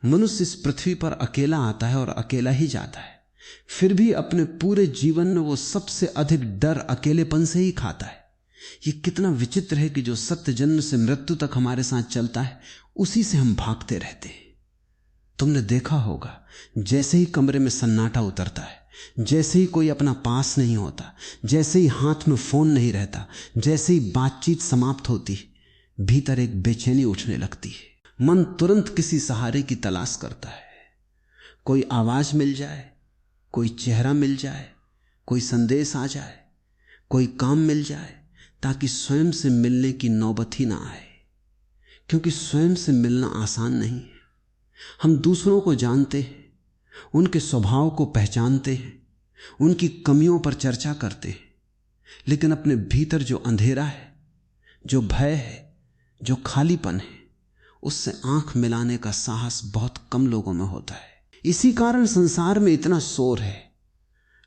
मनुष्य इस पृथ्वी पर अकेला आता है और अकेला ही जाता है, फिर भी अपने पूरे जीवन में वो सबसे अधिक डर अकेलेपन से ही खाता है। ये कितना विचित्र है कि जो सत्य जन्म से मृत्यु तक हमारे साथ चलता है, उसी से हम भागते रहते हैं। तुमने देखा होगा, जैसे ही कमरे में सन्नाटा उतरता है, जैसे ही कोई अपना पास नहीं होता, जैसे ही हाथ में फोन नहीं रहता, जैसे ही बातचीत समाप्त होती, भीतर एक बेचैनी उठने लगती है। मन तुरंत किसी सहारे की तलाश करता है। कोई आवाज मिल जाए, कोई चेहरा मिल जाए, कोई संदेश आ जाए, कोई काम मिल जाए, ताकि स्वयं से मिलने की नौबत ही ना आए। क्योंकि स्वयं से मिलना आसान नहीं है। हम दूसरों को जानते हैं, उनके स्वभाव को पहचानते हैं, उनकी कमियों पर चर्चा करते हैं, लेकिन अपने भीतर जो अंधेरा है, जो भय है, जो खालीपन है, उससे आंख मिलाने का साहस बहुत कम लोगों में होता है। इसी कारण संसार में इतना शोर है।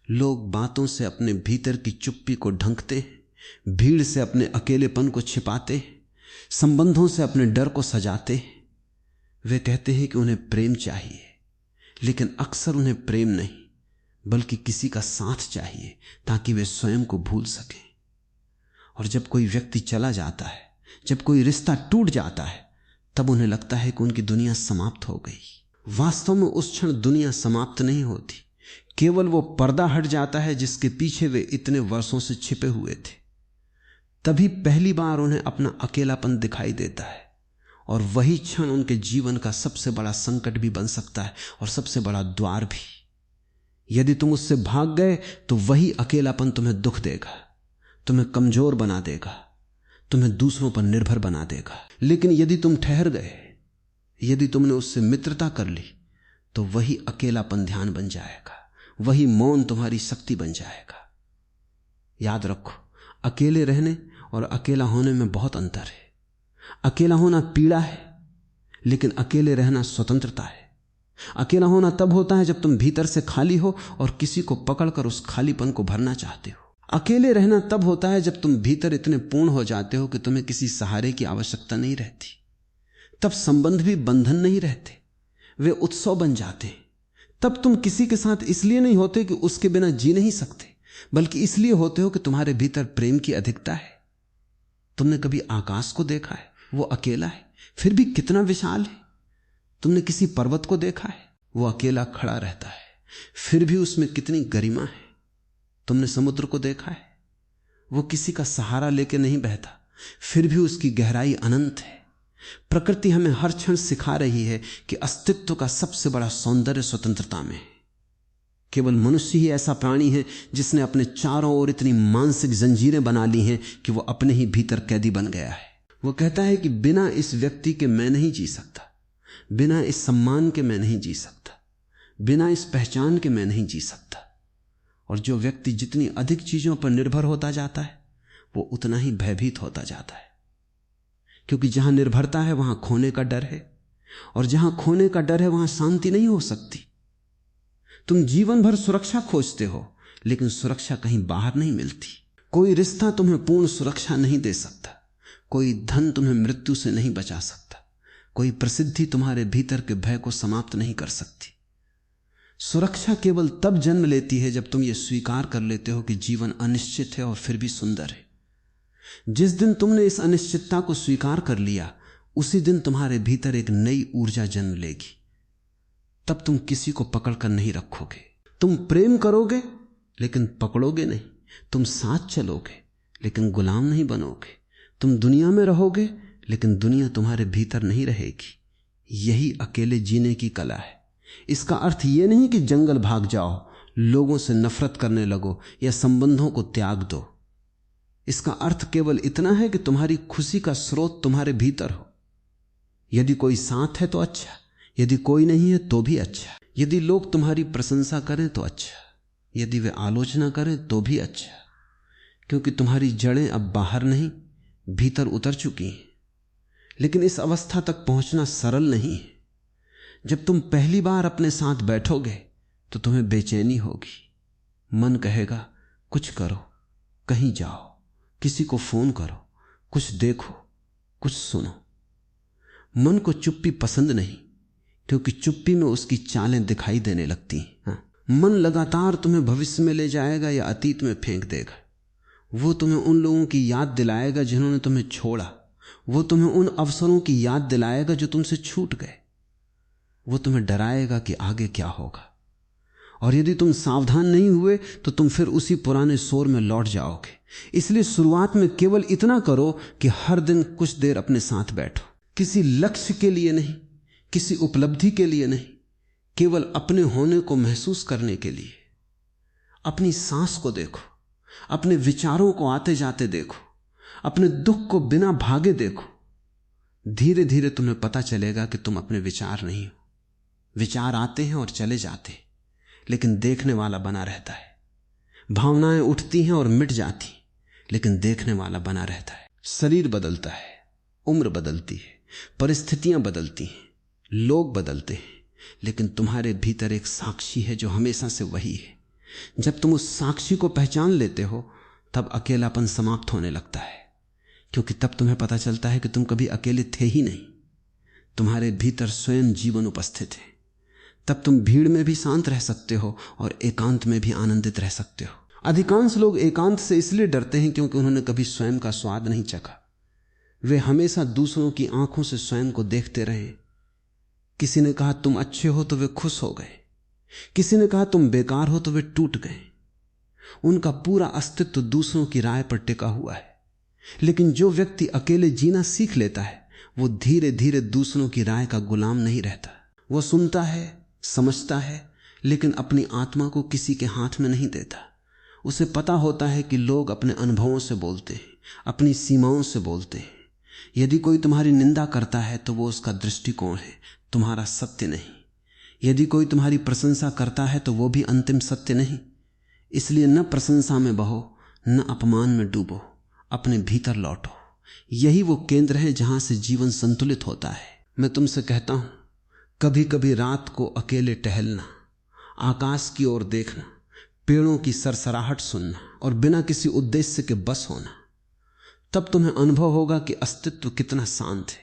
लोग बातों से अपने भीतर की चुप्पी को ढंकते हैं, भीड़ से अपने अकेलेपन को छिपाते हैं, संबंधों से अपने डर को सजाते हैं। वे कहते हैं कि उन्हें प्रेम चाहिए, लेकिन अक्सर उन्हें प्रेम नहीं, बल्कि किसी का साथ चाहिए, ताकि वे स्वयं को भूल सकें। और जब कोई व्यक्ति चला जाता है, जब कोई रिश्ता टूट जाता है, तब उन्हें लगता है कि उनकी दुनिया समाप्त हो गई। वास्तव में उस क्षण दुनिया समाप्त नहीं होती, केवल वो पर्दा हट जाता है जिसके पीछे वे इतने वर्षों से छिपे हुए थे। तभी पहली बार उन्हें अपना अकेलापन दिखाई देता है, और वही क्षण उनके जीवन का सबसे बड़ा संकट भी बन सकता है और सबसे बड़ा द्वार भी। यदि तुम उससे भाग गए तो वही अकेलापन तुम्हें दुख देगा, तुम्हें कमजोर बना देगा, तुम्हें दूसरों पर निर्भर बना देगा। लेकिन यदि तुम ठहर गए, यदि तुमने उससे मित्रता कर ली, तो वही अकेलापन ध्यान बन जाएगा, वही मौन तुम्हारी शक्ति बन जाएगा। याद रखो, अकेले रहने और अकेला होने में बहुत अंतर है। अकेला होना पीड़ा है, लेकिन अकेले रहना स्वतंत्रता है। अकेला होना तब होता है जब तुम भीतर से खाली हो और किसी को पकड़कर उस खालीपन को भरना चाहते हो। अकेले रहना तब होता है जब तुम भीतर इतने पूर्ण हो जाते हो कि तुम्हें किसी सहारे की आवश्यकता नहीं रहती। तब संबंध भी बंधन नहीं रहते, वे उत्सव बन जाते हैं। तब तुम किसी के साथ इसलिए नहीं होते कि उसके बिना जी नहीं सकते, बल्कि इसलिए होते हो कि तुम्हारे भीतर प्रेम की अधिकता है। तुमने कभी आकाश को देखा है? वो अकेला है, फिर भी कितना विशाल है। तुमने किसी पर्वत को देखा है? वो अकेला खड़ा रहता है, फिर भी उसमें कितनी गरिमा है। तुमने समुद्र को देखा है? वो किसी का सहारा लेके नहीं बहता, फिर भी उसकी गहराई अनंत है। प्रकृति हमें हर क्षण सिखा रही है कि अस्तित्व का सबसे बड़ा सौंदर्य स्वतंत्रता में है। केवल मनुष्य ही ऐसा प्राणी है जिसने अपने चारों ओर इतनी मानसिक जंजीरें बना ली हैं कि वो अपने ही भीतर कैदी बन गया है। वो कहता है कि बिना इस व्यक्ति के मैं नहीं जी सकता, बिना इस सम्मान के मैं नहीं जी सकता, बिना इस पहचान के मैं नहीं जी सकता। और जो व्यक्ति जितनी अधिक चीजों पर निर्भर होता जाता है, वो उतना ही भयभीत होता जाता है। क्योंकि जहां निर्भरता है वहां खोने का डर है, और जहां खोने का डर है वहां शांति नहीं हो सकती। तुम जीवन भर सुरक्षा खोजते हो, लेकिन सुरक्षा कहीं बाहर नहीं मिलती। कोई रिश्ता तुम्हें पूर्ण सुरक्षा नहीं दे सकता, कोई धन तुम्हें मृत्यु से नहीं बचा सकता, कोई प्रसिद्धि तुम्हारे भीतर के भय को समाप्त नहीं कर सकती। सुरक्षा केवल तब जन्म लेती है जब तुम ये स्वीकार कर लेते हो कि जीवन अनिश्चित है और फिर भी सुंदर है। जिस दिन तुमने इस अनिश्चितता को स्वीकार कर लिया, उसी दिन तुम्हारे भीतर एक नई ऊर्जा जन्म लेगी। तब तुम किसी को पकड़कर नहीं रखोगे। तुम प्रेम करोगे लेकिन पकड़ोगे नहीं। तुम साथ चलोगे लेकिन गुलाम नहीं बनोगे। तुम दुनिया में रहोगे लेकिन दुनिया तुम्हारे भीतर नहीं रहेगी। यही अकेले जीने की कला है। इसका अर्थ यह नहीं कि जंगल भाग जाओ, लोगों से नफरत करने लगो या संबंधों को त्याग दो। इसका अर्थ केवल इतना है कि तुम्हारी खुशी का स्रोत तुम्हारे भीतर हो। यदि कोई साथ है तो अच्छा, यदि कोई नहीं है तो भी अच्छा। यदि लोग तुम्हारी प्रशंसा करें तो अच्छा, यदि वे आलोचना करें तो भी अच्छा, क्योंकि तुम्हारी जड़ें अब बाहर नहीं भीतर उतर चुकी हैं। लेकिन इस अवस्था तक पहुंचना सरल नहीं है। जब तुम पहली बार अपने साथ बैठोगे तो तुम्हें बेचैनी होगी। मन कहेगा कुछ करो, कहीं जाओ, किसी को फोन करो, कुछ देखो, कुछ सुनो। मन को चुप्पी पसंद नहीं, क्योंकि चुप्पी में उसकी चालें दिखाई देने लगती हैं। हाँ? मन लगातार तुम्हें भविष्य में ले जाएगा या अतीत में फेंक देगा। वो तुम्हें उन लोगों की याद दिलाएगा जिन्होंने तुम्हें छोड़ा। वो तुम्हें उन अवसरों की याद दिलाएगा जो तुमसे छूट गए। वो तुम्हें डराएगा कि आगे क्या होगा, और यदि तुम सावधान नहीं हुए तो तुम फिर उसी पुराने शोर में लौट जाओगे। इसलिए शुरुआत में केवल इतना करो कि हर दिन कुछ देर अपने साथ बैठो, किसी लक्ष्य के लिए नहीं, किसी उपलब्धि के लिए नहीं, केवल अपने होने को महसूस करने के लिए। अपनी सांस को देखो, अपने विचारों को आते जाते देखो, अपने दुख को बिना भागे देखो। धीरे धीरे तुम्हें पता चलेगा कि तुम अपने विचार नहीं हो। विचार आते हैं और चले जाते हैं, लेकिन देखने वाला बना रहता है। भावनाएं उठती हैं और मिट जाती, लेकिन देखने वाला बना रहता है। शरीर बदलता है, उम्र बदलती है, परिस्थितियां बदलती हैं, लोग बदलते हैं, लेकिन तुम्हारे भीतर एक साक्षी है जो हमेशा से वही है। जब तुम उस साक्षी को पहचान लेते हो तब अकेलापन समाप्त होने लगता है, क्योंकि तब तुम्हें पता चलता है कि तुम कभी अकेले थे ही नहीं। तुम्हारे भीतर स्वयं जीवन उपस्थित है। तब तुम भीड़ में भी शांत रह सकते हो और एकांत में भी आनंदित रह सकते हो। अधिकांश लोग एकांत से इसलिए डरते हैं क्योंकि उन्होंने कभी स्वयं का स्वाद नहीं चखा। वे हमेशा दूसरों की आंखों से स्वयं को देखते रहे। किसी ने कहा तुम अच्छे हो तो वे खुश हो गए, किसी ने कहा तुम बेकार हो तो वे टूट गए। उनका पूरा अस्तित्व दूसरों की राय पर टिका हुआ है। लेकिन जो व्यक्ति अकेले जीना सीख लेता है वो धीरे धीरे दूसरों की राय का गुलाम नहीं रहता। वो सुनता है, समझता है, लेकिन अपनी आत्मा को किसी के हाथ में नहीं देता। उसे पता होता है कि लोग अपने अनुभवों से बोलते हैं, अपनी सीमाओं से बोलते हैं। यदि कोई तुम्हारी निंदा करता है तो वो उसका दृष्टिकोण है, तुम्हारा सत्य नहीं। यदि कोई तुम्हारी प्रशंसा करता है तो वो भी अंतिम सत्य नहीं। इसलिए न प्रशंसा में बहो, न अपमान में डूबो, अपने भीतर लौटो। यही वो केंद्र है जहां से जीवन संतुलित होता है। मैं तुमसे कहता हूं, कभी कभी रात को अकेले टहलना, आकाश की ओर देखना, पेड़ों की सरसराहट सुनना और बिना किसी उद्देश्य के बस होना, तब तुम्हें अनुभव होगा कि अस्तित्व कितना शांत है।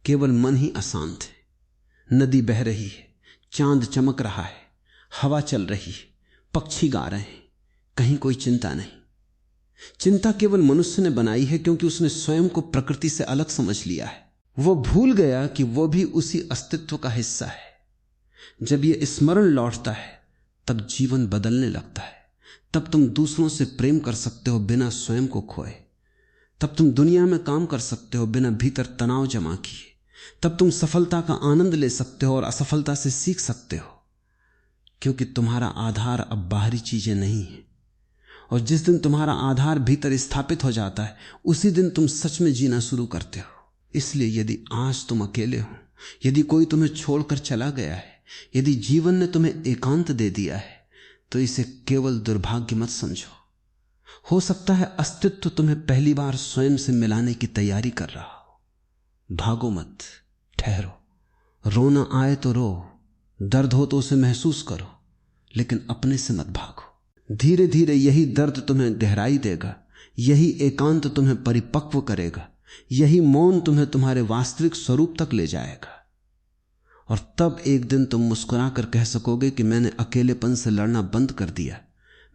केवल मन ही अशांत है। नदी बह रही है, चांद चमक रहा है, हवा चल रही है, पक्षी गा रहे हैं, कहीं कोई चिंता नहीं। चिंता केवल मनुष्य ने बनाई है क्योंकि उसने स्वयं को प्रकृति से अलग समझ लिया है। वो भूल गया कि वो भी उसी अस्तित्व का हिस्सा है। जब ये स्मरण लौटता है तब जीवन बदलने लगता है। तब तुम दूसरों से प्रेम कर सकते हो बिना स्वयं को खोए। तब तुम दुनिया में काम कर सकते हो बिना भीतर तनाव जमा किए। तब तुम सफलता का आनंद ले सकते हो और असफलता से सीख सकते हो, क्योंकि तुम्हारा आधार अब बाहरी चीजें नहीं है। और जिस दिन तुम्हारा आधार भीतर स्थापित हो जाता है उसी दिन तुम सच में जीना शुरू करते हो। इसलिए यदि आज तुम अकेले हो, यदि कोई तुम्हें छोड़कर चला गया है, यदि जीवन ने तुम्हें एकांत दे दिया है, तो इसे केवल दुर्भाग्य मत समझो। हो सकता है अस्तित्व तुम्हें पहली बार स्वयं से मिलाने की तैयारी कर रहा हो। भागो मत, ठहरो। रोना आए तो रो, दर्द हो तो उसे महसूस करो, लेकिन अपने से मत भागो। धीरे धीरे यही दर्द तुम्हें गहराई देगा, यही एकांत तुम्हें परिपक्व करेगा, यही मौन तुम्हें तुम्हारे वास्तविक स्वरूप तक ले जाएगा। और तब एक दिन तुम मुस्कुराकर कह सकोगे कि मैंने अकेलेपन से लड़ना बंद कर दिया,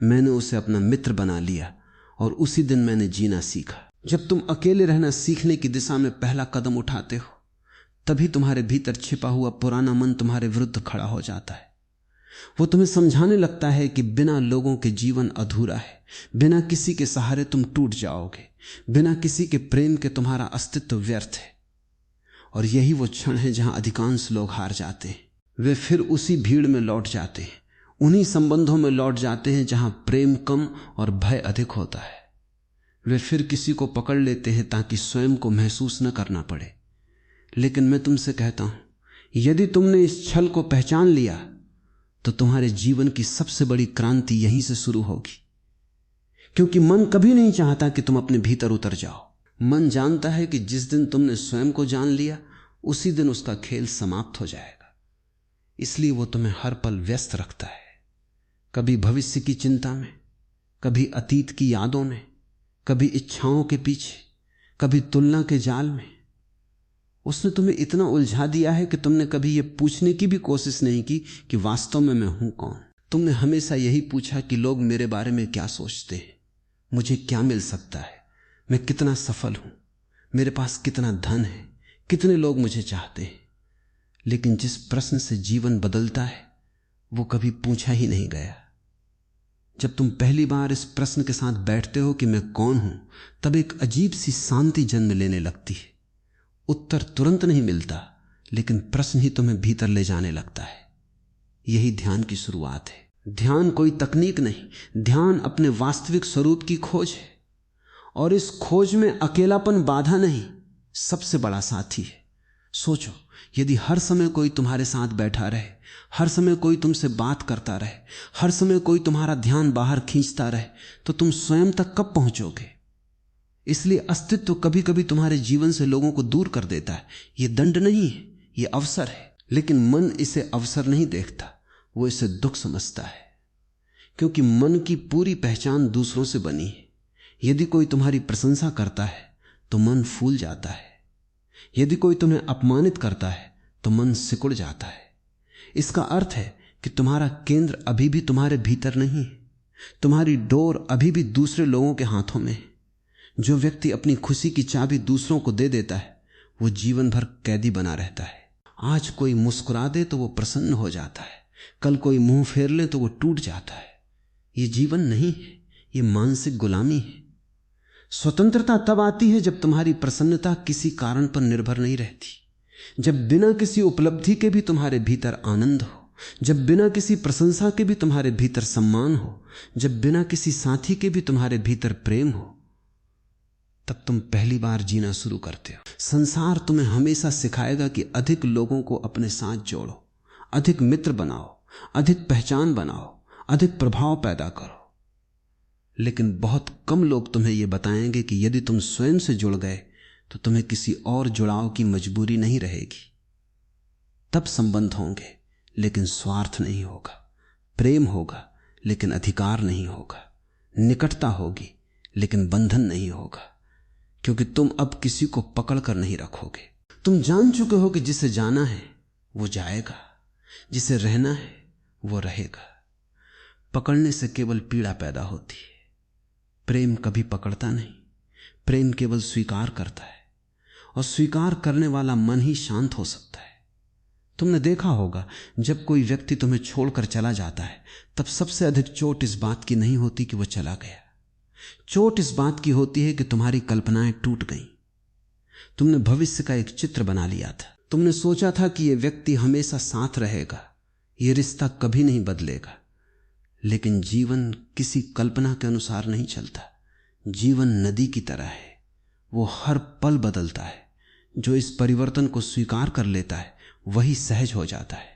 मैंने उसे अपना मित्र बना लिया और उसी दिन मैंने जीना सीखा। जब तुम अकेले रहना सीखने की दिशा में पहला कदम उठाते हो, तभी तुम्हारे भीतर छिपा हुआ पुराना मन तुम्हारे विरुद्ध खड़ा हो जाता है। वो तुम्हें समझाने लगता है कि बिना लोगों के जीवन अधूरा है, बिना किसी के सहारे तुम टूट जाओगे, बिना किसी के प्रेम के तुम्हारा अस्तित्व व्यर्थ है। और यही वो क्षण है जहां अधिकांश लोग हार जाते हैं। वे फिर उसी भीड़ में लौट जाते हैं, उन्हीं संबंधों में लौट जाते हैं जहां प्रेम कम और भय अधिक होता है। वे फिर किसी को पकड़ लेते हैं ताकि स्वयं को महसूस न करना पड़े। लेकिन मैं तुमसे कहता हूं, यदि तुमने इस छल को पहचान लिया तो तुम्हारे जीवन की सबसे बड़ी क्रांति यहीं से शुरू होगी। क्योंकि मन कभी नहीं चाहता कि तुम अपने भीतर उतर जाओ। मन जानता है कि जिस दिन तुमने स्वयं को जान लिया उसी दिन उसका खेल समाप्त हो जाएगा। इसलिए वो तुम्हें हर पल व्यस्त रखता है, कभी भविष्य की चिंता में, कभी अतीत की यादों में, कभी इच्छाओं के पीछे, कभी तुलना के जाल में। उसने तुम्हें इतना उलझा दिया है कि तुमने कभी यह पूछने की भी कोशिश नहीं की कि वास्तव में मैं हूं कौन। तुमने हमेशा यही पूछा कि लोग मेरे बारे में क्या सोचते हैं, मुझे क्या मिल सकता है, मैं कितना सफल हूं, मेरे पास कितना धन है, कितने लोग मुझे चाहते हैं। लेकिन जिस प्रश्न से जीवन बदलता है वो कभी पूछा ही नहीं गया। जब तुम पहली बार इस प्रश्न के साथ बैठते हो कि मैं कौन हूं, तब एक अजीब सी शांति जन्म लेने लगती है। उत्तर तुरंत नहीं मिलता, लेकिन प्रश्न ही तुम्हें भीतर ले जाने लगता है। यही ध्यान की शुरुआत है। ध्यान कोई तकनीक नहीं, ध्यान अपने वास्तविक स्वरूप की खोज है। और इस खोज में अकेलापन बाधा नहीं, सबसे बड़ा साथी है। सोचो, यदि हर समय कोई तुम्हारे साथ बैठा रहे, हर समय कोई तुमसे बात करता रहे, हर समय कोई तुम्हारा ध्यान बाहर खींचता रहे, तो तुम स्वयं तक कब पहुंचोगे? इसलिए अस्तित्व कभी कभी तुम्हारे जीवन से लोगों को दूर कर देता है। यह दंड नहीं है, यह अवसर है। लेकिन मन इसे अवसर नहीं देखता, वो इसे दुख समझता है, क्योंकि मन की पूरी पहचान दूसरों से बनी है। यदि कोई तुम्हारी प्रशंसा करता है तो मन फूल जाता है, यदि कोई तुम्हें अपमानित करता है तो मन सिकुड़ जाता है। इसका अर्थ है कि तुम्हारा केंद्र अभी भी तुम्हारे भीतर नहीं है, तुम्हारी डोर अभी भी दूसरे लोगों के हाथों में है। जो व्यक्ति अपनी खुशी की चाबी दूसरों को दे देता है वो जीवन भर कैदी बना रहता है। आज कोई मुस्कुरा दे तो वो प्रसन्न हो जाता है, कल कोई मुंह फेर ले तो वो टूट जाता है। ये जीवन नहीं है, ये मानसिक गुलामी है। स्वतंत्रता तब आती है जब तुम्हारी प्रसन्नता किसी कारण पर निर्भर नहीं रहती, जब बिना किसी उपलब्धि के भी तुम्हारे भीतर आनंद हो, जब बिना किसी प्रशंसा के भी तुम्हारे भीतर सम्मान हो, जब बिना किसी साथी के भी तुम्हारे भीतर प्रेम हो, तब तुम पहली बार जीना शुरू करते हो। संसार तुम्हें हमेशा सिखाएगा कि अधिक लोगों को अपने साथ जोड़ो, अधिक मित्र बनाओ, अधिक पहचान बनाओ, अधिक प्रभाव पैदा करो। लेकिन बहुत कम लोग तुम्हें यह बताएंगे कि यदि तुम स्वयं से जुड़ गए तो तुम्हें किसी और जुड़ाव की मजबूरी नहीं रहेगी। तब संबंध होंगे लेकिन स्वार्थ नहीं होगा, प्रेम होगा लेकिन अधिकार नहीं होगा, निकटता होगी लेकिन बंधन नहीं होगा, क्योंकि तुम अब किसी को पकड़ कर नहीं रखोगे। तुम जान चुके हो कि जिसे जाना है वो जाएगा, जिसे रहना है वो रहेगा। पकड़ने से केवल पीड़ा पैदा होती है। प्रेम कभी पकड़ता नहीं, प्रेम केवल स्वीकार करता है, और स्वीकार करने वाला मन ही शांत हो सकता है। तुमने देखा होगा, जब कोई व्यक्ति तुम्हें छोड़कर चला जाता है तब सबसे अधिक चोट इस बात की नहीं होती कि वो चला गया, चोट इस बात की होती है कि तुम्हारी कल्पनाएं टूट गईं। तुमने भविष्य का एक चित्र बना लिया था, तुमने सोचा था कि यह व्यक्ति हमेशा साथ रहेगा, यह रिश्ता कभी नहीं बदलेगा। लेकिन जीवन किसी कल्पना के अनुसार नहीं चलता। जीवन नदी की तरह है, वो हर पल बदलता है। जो इस परिवर्तन को स्वीकार कर लेता है वही सहज हो जाता है,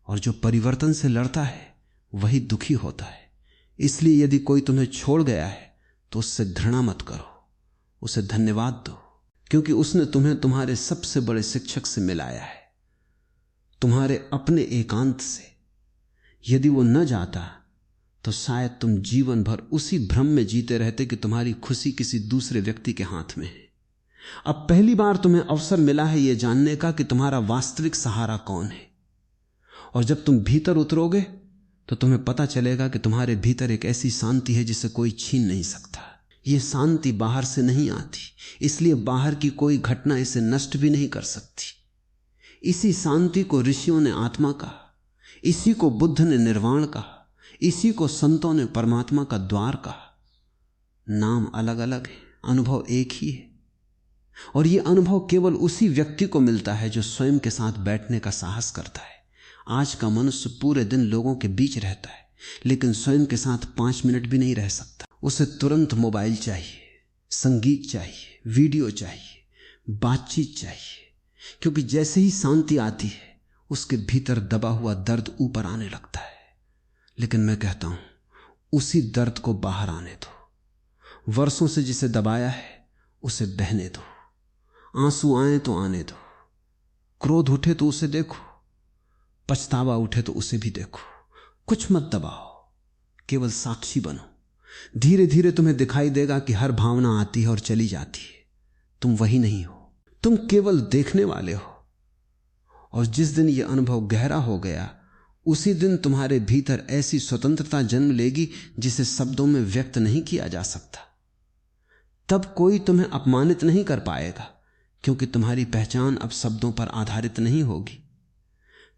और जो परिवर्तन से लड़ता है वही दुखी होता है। इसलिए यदि कोई तुम्हें छोड़ गया है तो उससे घृणा मत करो, उसे धन्यवाद दो, क्योंकि उसने तुम्हें तुम्हारे सबसे बड़े शिक्षक से मिलाया है, तुम्हारे अपने एकांत से। यदि वो न जाता तो शायद तुम जीवन भर उसी भ्रम में जीते रहते कि तुम्हारी खुशी किसी दूसरे व्यक्ति के हाथ में है। अब पहली बार तुम्हें अवसर मिला है यह जानने का कि तुम्हारा वास्तविक सहारा कौन है, और जब तुम भीतर उतरोगे तो तुम्हें पता चलेगा कि तुम्हारे भीतर एक ऐसी शांति है जिसे कोई छीन नहीं सकता। यह शांति बाहर से नहीं आती, इसलिए बाहर की कोई घटना इसे नष्ट भी नहीं कर सकती। इसी शांति को ऋषियों ने आत्मा कहा, इसी को बुद्ध ने निर्वाण कहा, इसी को संतों ने परमात्मा का द्वार कहा। नाम अलग अलग है, अनुभव एक ही है, और यह अनुभव केवल उसी व्यक्ति को मिलता है जो स्वयं के साथ बैठने का साहस करता है। आज का मनुष्य पूरे दिन लोगों के बीच रहता है, लेकिन स्वयं के साथ 5 मिनट भी नहीं रह सकता। उसे तुरंत मोबाइल चाहिए, संगीत चाहिए, वीडियो चाहिए, बातचीत चाहिए, क्योंकि जैसे ही शांति आती है उसके भीतर दबा हुआ दर्द ऊपर आने लगता है। लेकिन मैं कहता हूं, उसी दर्द को बाहर आने दो। वर्षों से जिसे दबाया है उसे बहने दो। आंसू आए तो आने दो, क्रोध उठे तो उसे देखो, पछतावा उठे तो उसे भी देखो। कुछ मत दबाओ, केवल साक्षी बनो। धीरे धीरे तुम्हें दिखाई देगा कि हर भावना आती है और चली जाती है, तुम वही नहीं हो। तुम केवल देखने वाले हो। और जिस दिन यह अनुभव गहरा हो गया, उसी दिन तुम्हारे भीतर ऐसी स्वतंत्रता जन्म लेगी जिसे शब्दों में व्यक्त नहीं किया जा सकता। तब कोई तुम्हें अपमानित नहीं कर पाएगा, क्योंकि तुम्हारी पहचान अब शब्दों पर आधारित नहीं होगी।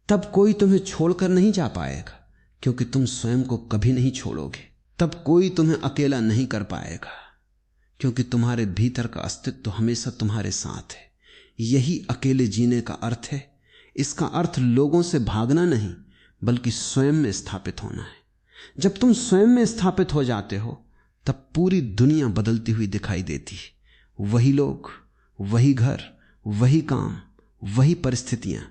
तब कोई तुम्हें छोड़कर नहीं जा पाएगा, क्योंकि तुम स्वयं को कभी नहीं छोड़ोगे। तब कोई तुम्हें अकेला नहीं कर पाएगा, क्योंकि तुम्हारे भीतर का अस्तित्व हमेशा तुम्हारे साथ है। यही अकेले जीने का अर्थ है। इसका अर्थ लोगों से भागना नहीं, बल्कि स्वयं में स्थापित होना है। जब तुम स्वयं में स्थापित हो जाते हो, तब पूरी दुनिया बदलती हुई दिखाई देती है। वही लोग, वही घर, वही काम, वही परिस्थितियां,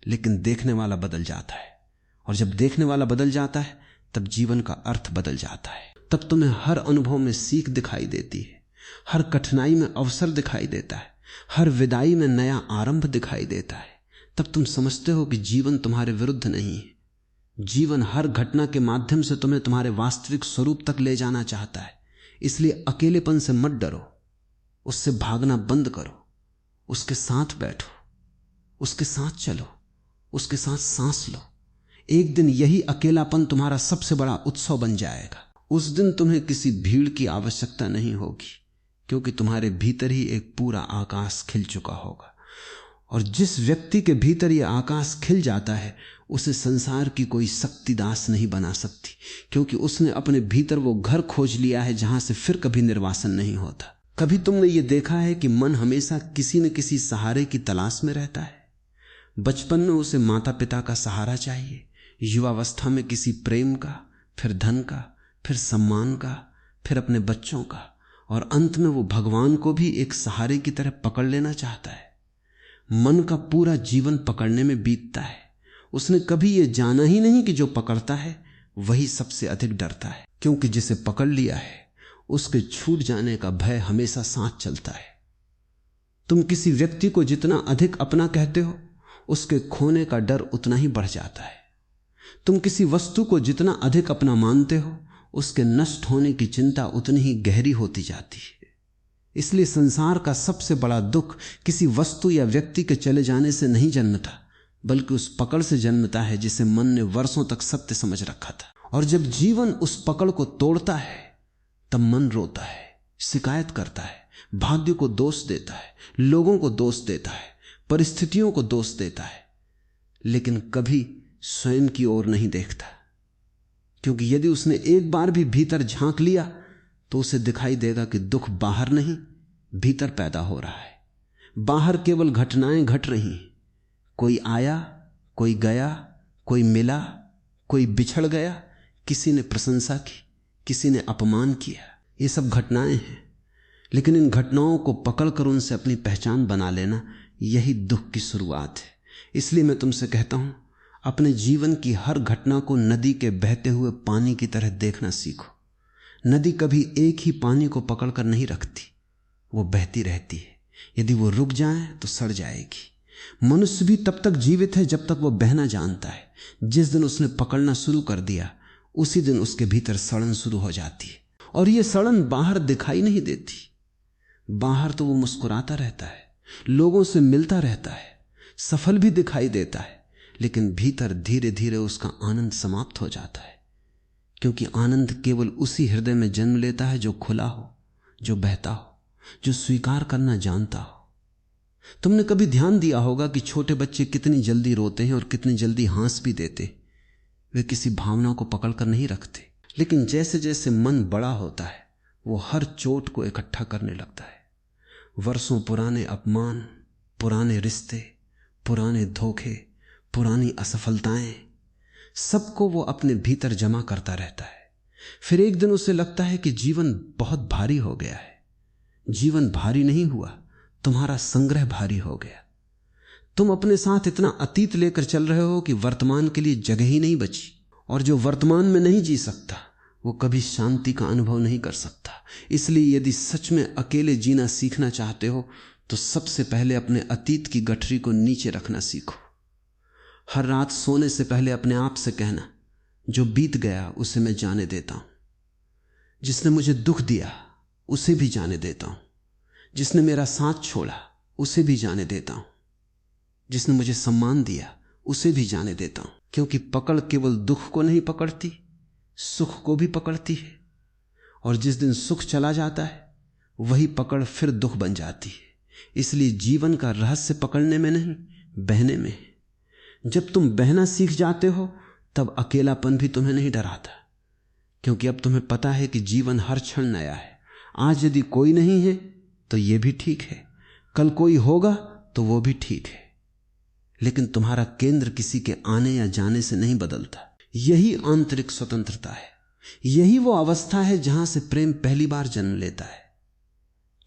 लेकिन देखने वाला बदल जाता है। और जब देखने वाला बदल जाता है, तब जीवन का अर्थ बदल जाता है। तब तुम्हें हर अनुभव में सीख दिखाई देती है, हर कठिनाई में अवसर दिखाई देता है, हर विदाई में नया आरंभ दिखाई देता है। तब तुम समझते हो कि जीवन तुम्हारे विरुद्ध नहीं है। जीवन हर घटना के माध्यम से तुम्हें तुम्हारे वास्तविक स्वरूप तक ले जाना चाहता है। इसलिए अकेलेपन से मत डरो, उससे भागना बंद करो, उसके साथ बैठो, उसके साथ चलो, उसके साथ सांस लो। एक दिन यही अकेलापन तुम्हारा सबसे बड़ा उत्सव बन जाएगा। उस दिन तुम्हें किसी भीड़ की आवश्यकता नहीं होगी, क्योंकि तुम्हारे भीतर ही एक पूरा आकाश खिल चुका होगा। और जिस व्यक्ति के भीतर यह आकाश खिल जाता है, उसे संसार की कोई शक्ति दास नहीं बना सकती, क्योंकि उसने अपने भीतर वो घर खोज लिया है जहां से फिर कभी निर्वासन नहीं होता। कभी तुमने ये देखा है कि मन हमेशा किसी न किसी सहारे की तलाश में रहता है। बचपन में उसे माता पिता का सहारा चाहिए, युवावस्था में किसी प्रेम का, फिर धन का, फिर सम्मान का, फिर अपने बच्चों का, और अंत में वो भगवान को भी एक सहारे की तरह पकड़ लेना चाहता है। मन का पूरा जीवन पकड़ने में बीतता है। उसने कभी यह जाना ही नहीं कि जो पकड़ता है वही सबसे अधिक डरता है, क्योंकि जिसे पकड़ लिया है उसके छूट जाने का भय हमेशा साथ चलता है। तुम किसी व्यक्ति को जितना अधिक अपना कहते हो, उसके खोने का डर उतना ही बढ़ जाता है। तुम किसी वस्तु को जितना अधिक अपना मानते हो, उसके नष्ट होने की चिंता उतनी ही गहरी होती जाती है। इसलिए संसार का सबसे बड़ा दुख किसी वस्तु या व्यक्ति के चले जाने से नहीं जन्मता, बल्कि उस पकड़ से जन्मता है जिसे मन ने वर्षों तक सत्य समझ रखा था। और जब जीवन उस पकड़ को तोड़ता है, तब मन रोता है, शिकायत करता है, भाग्य को दोष देता है, लोगों को दोष देता है, परिस्थितियों को दोष देता है, लेकिन कभी स्वयं की ओर नहीं देखता। क्योंकि यदि उसने एक बार भी भीतर झांक लिया, तो उसे दिखाई देगा कि दुख बाहर नहीं, भीतर पैदा हो रहा है। बाहर केवल घटनाएं घट रही, कोई आया, कोई गया, कोई मिला, कोई बिछड़ गया, किसी ने प्रशंसा की, किसी ने अपमान किया। ये सब घटनाएं हैं, लेकिन इन घटनाओं को पकड़कर उनसे अपनी पहचान बना लेना, यही दुख की शुरुआत है। इसलिए मैं तुमसे कहता हूं, अपने जीवन की हर घटना को नदी के बहते हुए पानी की तरह देखना सीखो। नदी कभी एक ही पानी को पकड़कर नहीं रखती, वो बहती रहती है। यदि वो रुक जाए तो सड़ जाएगी। मनुष्य भी तब तक जीवित है जब तक वो बहना जानता है। जिस दिन उसने पकड़ना शुरू कर दिया, उसी दिन उसके भीतर सड़न शुरू हो जाती है। और ये सड़न बाहर दिखाई नहीं देती। बाहर तो वो मुस्कुराता रहता है, लोगों से मिलता रहता है, सफल भी दिखाई देता है, लेकिन भीतर धीरे धीरे उसका आनंद समाप्त हो जाता है। क्योंकि आनंद केवल उसी हृदय में जन्म लेता है जो खुला हो, जो बहता हो, जो स्वीकार करना जानता हो। तुमने कभी ध्यान दिया होगा कि छोटे बच्चे कितनी जल्दी रोते हैं और कितनी जल्दी हंस भी देते। वे किसी भावना को पकड़कर नहीं रखते, लेकिन जैसे जैसे मन बड़ा होता है, वो हर चोट को इकट्ठा करने लगता है। वर्षों पुराने अपमान, पुराने रिश्ते, पुराने धोखे, पुरानी असफलताएं, सबको वो अपने भीतर जमा करता रहता है। फिर एक दिन उसे लगता है कि जीवन बहुत भारी हो गया है। जीवन भारी नहीं हुआ, तुम्हारा संग्रह भारी हो गया। तुम अपने साथ इतना अतीत लेकर चल रहे हो कि वर्तमान के लिए जगह ही नहीं बची। और जो वर्तमान में नहीं जी सकता, वो कभी शांति का अनुभव नहीं कर सकता। इसलिए यदि सच में अकेले जीना सीखना चाहते हो, तो सबसे पहले अपने अतीत की गठरी को नीचे रखना सीखो। हर रात सोने से पहले अपने आप से कहना, जो बीत गया उसे मैं जाने देता हूं। जिसने मुझे दुख दिया उसे भी जाने देता हूं। जिसने मेरा साथ छोड़ा उसे भी जाने देता हूं। जिसने मुझे सम्मान दिया उसे भी जाने देता हूं, क्योंकि पकड़ केवल दुख को नहीं पकड़ती, सुख को भी पकड़ती है। और जिस दिन सुख चला जाता है वही पकड़ फिर दुख बन जाती है। इसलिए जीवन का रहस्य पकड़ने में नहीं, बहने में है। जब तुम बहना सीख जाते हो तब अकेलापन भी तुम्हें नहीं डराता, क्योंकि अब तुम्हें पता है कि जीवन हर क्षण नया है। आज यदि कोई नहीं है तो यह भी ठीक है, कल कोई होगा तो वो भी ठीक है, लेकिन तुम्हारा केंद्र किसी के आने या जाने से नहीं बदलता। यही आंतरिक स्वतंत्रता है। यही वो अवस्था है जहां से प्रेम पहली बार जन्म लेता है,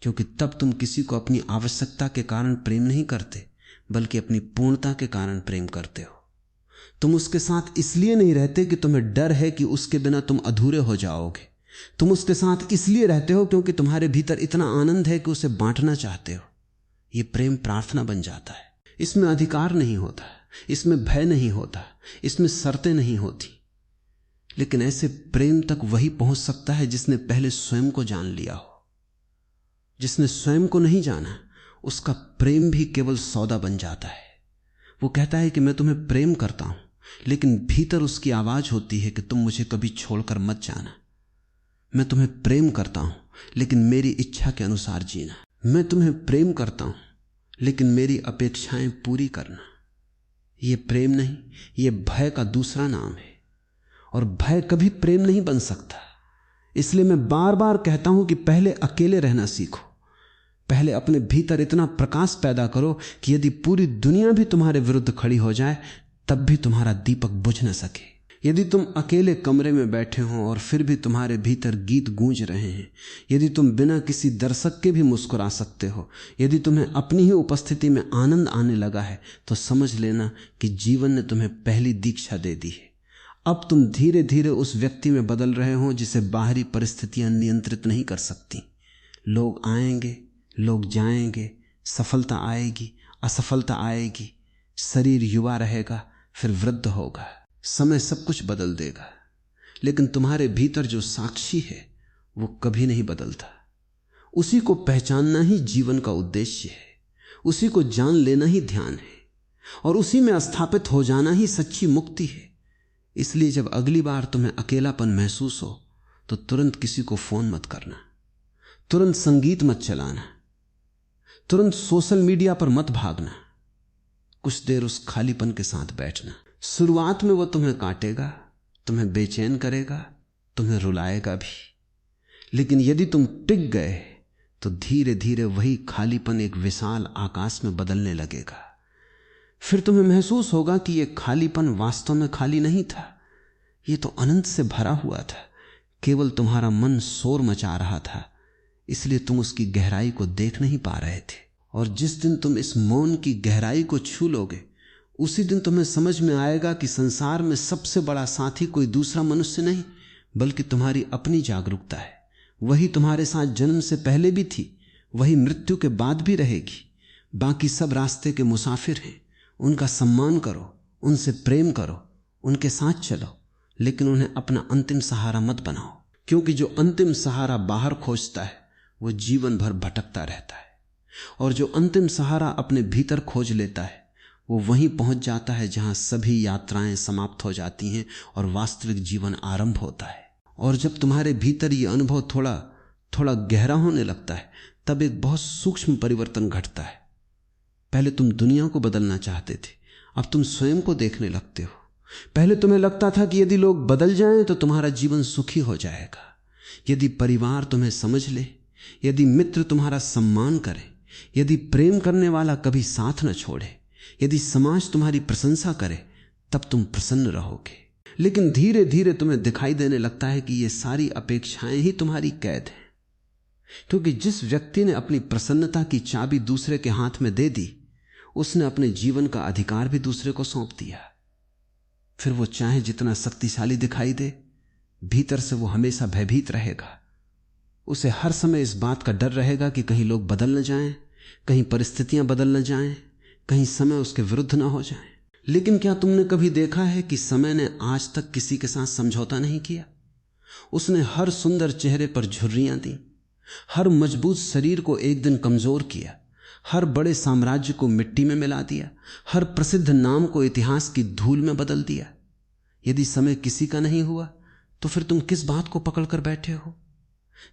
क्योंकि तब तुम किसी को अपनी आवश्यकता के कारण प्रेम नहीं करते, बल्कि अपनी पूर्णता के कारण प्रेम करते हो। तुम उसके साथ इसलिए नहीं रहते कि तुम्हें डर है कि उसके बिना तुम अधूरे हो जाओगे। तुम उसके साथ इसलिए रहते हो क्योंकि तुम्हारे भीतर इतना आनंद है कि उसे बांटना चाहते हो। यह प्रेम प्रार्थना बन जाता है। इसमें अधिकार नहीं होता, इसमें भय नहीं होता, इसमें शर्तें नहीं होती। लेकिन ऐसे प्रेम तक वही पहुंच सकता है जिसने पहले स्वयं को जान लिया हो। जिसने स्वयं को नहीं जाना, उसका प्रेम भी केवल सौदा बन जाता है। वो कहता है कि मैं तुम्हें प्रेम करता हूं, लेकिन भीतर उसकी आवाज होती है कि तुम मुझे कभी छोड़कर मत जाना। मैं तुम्हें प्रेम करता हूं, लेकिन मेरी इच्छा के अनुसार जीना। मैं तुम्हें प्रेम करता हूं, लेकिन मेरी अपेक्षाएं पूरी करना। यह प्रेम नहीं, यह भय का दूसरा नाम है। और भय कभी प्रेम नहीं बन सकता। इसलिए मैं बार बार कहता हूं कि पहले अकेले रहना सीखो। पहले अपने भीतर इतना प्रकाश पैदा करो कि यदि पूरी दुनिया भी तुम्हारे विरुद्ध खड़ी हो जाए तब भी तुम्हारा दीपक बुझ न सके। यदि तुम अकेले कमरे में बैठे हो और फिर भी तुम्हारे भीतर गीत गूंज रहे हैं, यदि तुम बिना किसी दर्शक के भी मुस्कुरा सकते हो, यदि तुम्हें अपनी ही उपस्थिति में आनंद आने लगा है, तो समझ लेना कि जीवन ने तुम्हें पहली दीक्षा दे दी है। अब तुम धीरे धीरे उस व्यक्ति में बदल रहे हो जिसे बाहरी परिस्थितियां नियंत्रित नहीं कर सकती। लोग आएंगे, लोग जाएंगे, सफलता आएगी, असफलता आएगी, शरीर युवा रहेगा, फिर वृद्ध होगा, समय सब कुछ बदल देगा। लेकिन तुम्हारे भीतर जो साक्षी है वो कभी नहीं बदलता। उसी को पहचानना ही जीवन का उद्देश्य है, उसी को जान लेना ही ध्यान है, और उसी में स्थापित हो जाना ही सच्ची मुक्ति है। इसलिए जब अगली बार तुम्हें अकेलापन महसूस हो तो तुरंत किसी को फोन मत करना, तुरंत संगीत मत चलाना, तुरंत सोशल मीडिया पर मत भागना। कुछ देर उस खालीपन के साथ बैठना। शुरुआत में वो तुम्हें काटेगा, तुम्हें बेचैन करेगा, तुम्हें रुलाएगा भी, लेकिन यदि तुम टिक गए तो धीरे धीरे वही खालीपन एक विशाल आकाश में बदलने लगेगा। फिर तुम्हें महसूस होगा कि यह खालीपन वास्तव में खाली नहीं था, यह तो अनंत से भरा हुआ था। केवल तुम्हारा मन शोर मचा रहा था, इसलिए तुम उसकी गहराई को देख नहीं पा रहे थे। और जिस दिन तुम इस मौन की गहराई को छू लोगे, उसी दिन तुम्हें समझ में आएगा कि संसार में सबसे बड़ा साथी कोई दूसरा मनुष्य नहीं, बल्कि तुम्हारी अपनी जागरूकता है। वही तुम्हारे साथ जन्म से पहले भी थी, वही मृत्यु के बाद भी रहेगी। बाकी सब रास्ते के मुसाफिर हैं। उनका सम्मान करो, उनसे प्रेम करो, उनके साथ चलो, लेकिन उन्हें अपना अंतिम सहारा मत बनाओ, क्योंकि जो अंतिम सहारा बाहर खोजता है वो जीवन भर भटकता रहता है, और जो अंतिम सहारा अपने भीतर खोज लेता है वो वहीं पहुंच जाता है जहां सभी यात्राएं समाप्त हो जाती हैं और वास्तविक जीवन आरंभ होता है। और जब तुम्हारे भीतर ये अनुभव थोड़ा थोड़ा गहरा होने लगता है, तब एक बहुत सूक्ष्म परिवर्तन घटता है। पहले तुम दुनिया को बदलना चाहते थे, अब तुम स्वयं को देखने लगते हो। पहले तुम्हें लगता था कि यदि लोग बदल जाएं तो तुम्हारा जीवन सुखी हो जाएगा, यदि परिवार तुम्हें समझ ले, यदि मित्र तुम्हारा सम्मान करे, यदि प्रेम करने वाला कभी साथ न छोड़े, यदि समाज तुम्हारी प्रशंसा करे, तब तुम प्रसन्न रहोगे। लेकिन धीरे धीरे तुम्हें दिखाई देने लगता है कि ये सारी अपेक्षाएं ही तुम्हारी कैद हैं, क्योंकि जिस व्यक्ति ने अपनी प्रसन्नता की चाबी दूसरे के हाथ में दे दी, उसने अपने जीवन का अधिकार भी दूसरे को सौंप दिया। फिर वो चाहे जितना शक्तिशाली दिखाई दे, भीतर से वो हमेशा भयभीत रहेगा। उसे हर समय इस बात का डर रहेगा कि कहीं लोग बदल न जाएं, कहीं परिस्थितियां बदल न जाएं, कहीं समय उसके विरुद्ध ना हो जाए। लेकिन क्या तुमने कभी देखा है कि समय ने आज तक किसी के साथ समझौता नहीं किया? उसने हर सुंदर चेहरे पर झुर्रियां दी, हर मजबूत शरीर को एक दिन कमजोर किया, हर बड़े साम्राज्य को मिट्टी में मिला दिया, हर प्रसिद्ध नाम को इतिहास की धूल में बदल दिया। यदि समय किसी का नहीं हुआ तो फिर तुम किस बात को पकड़कर बैठे हो?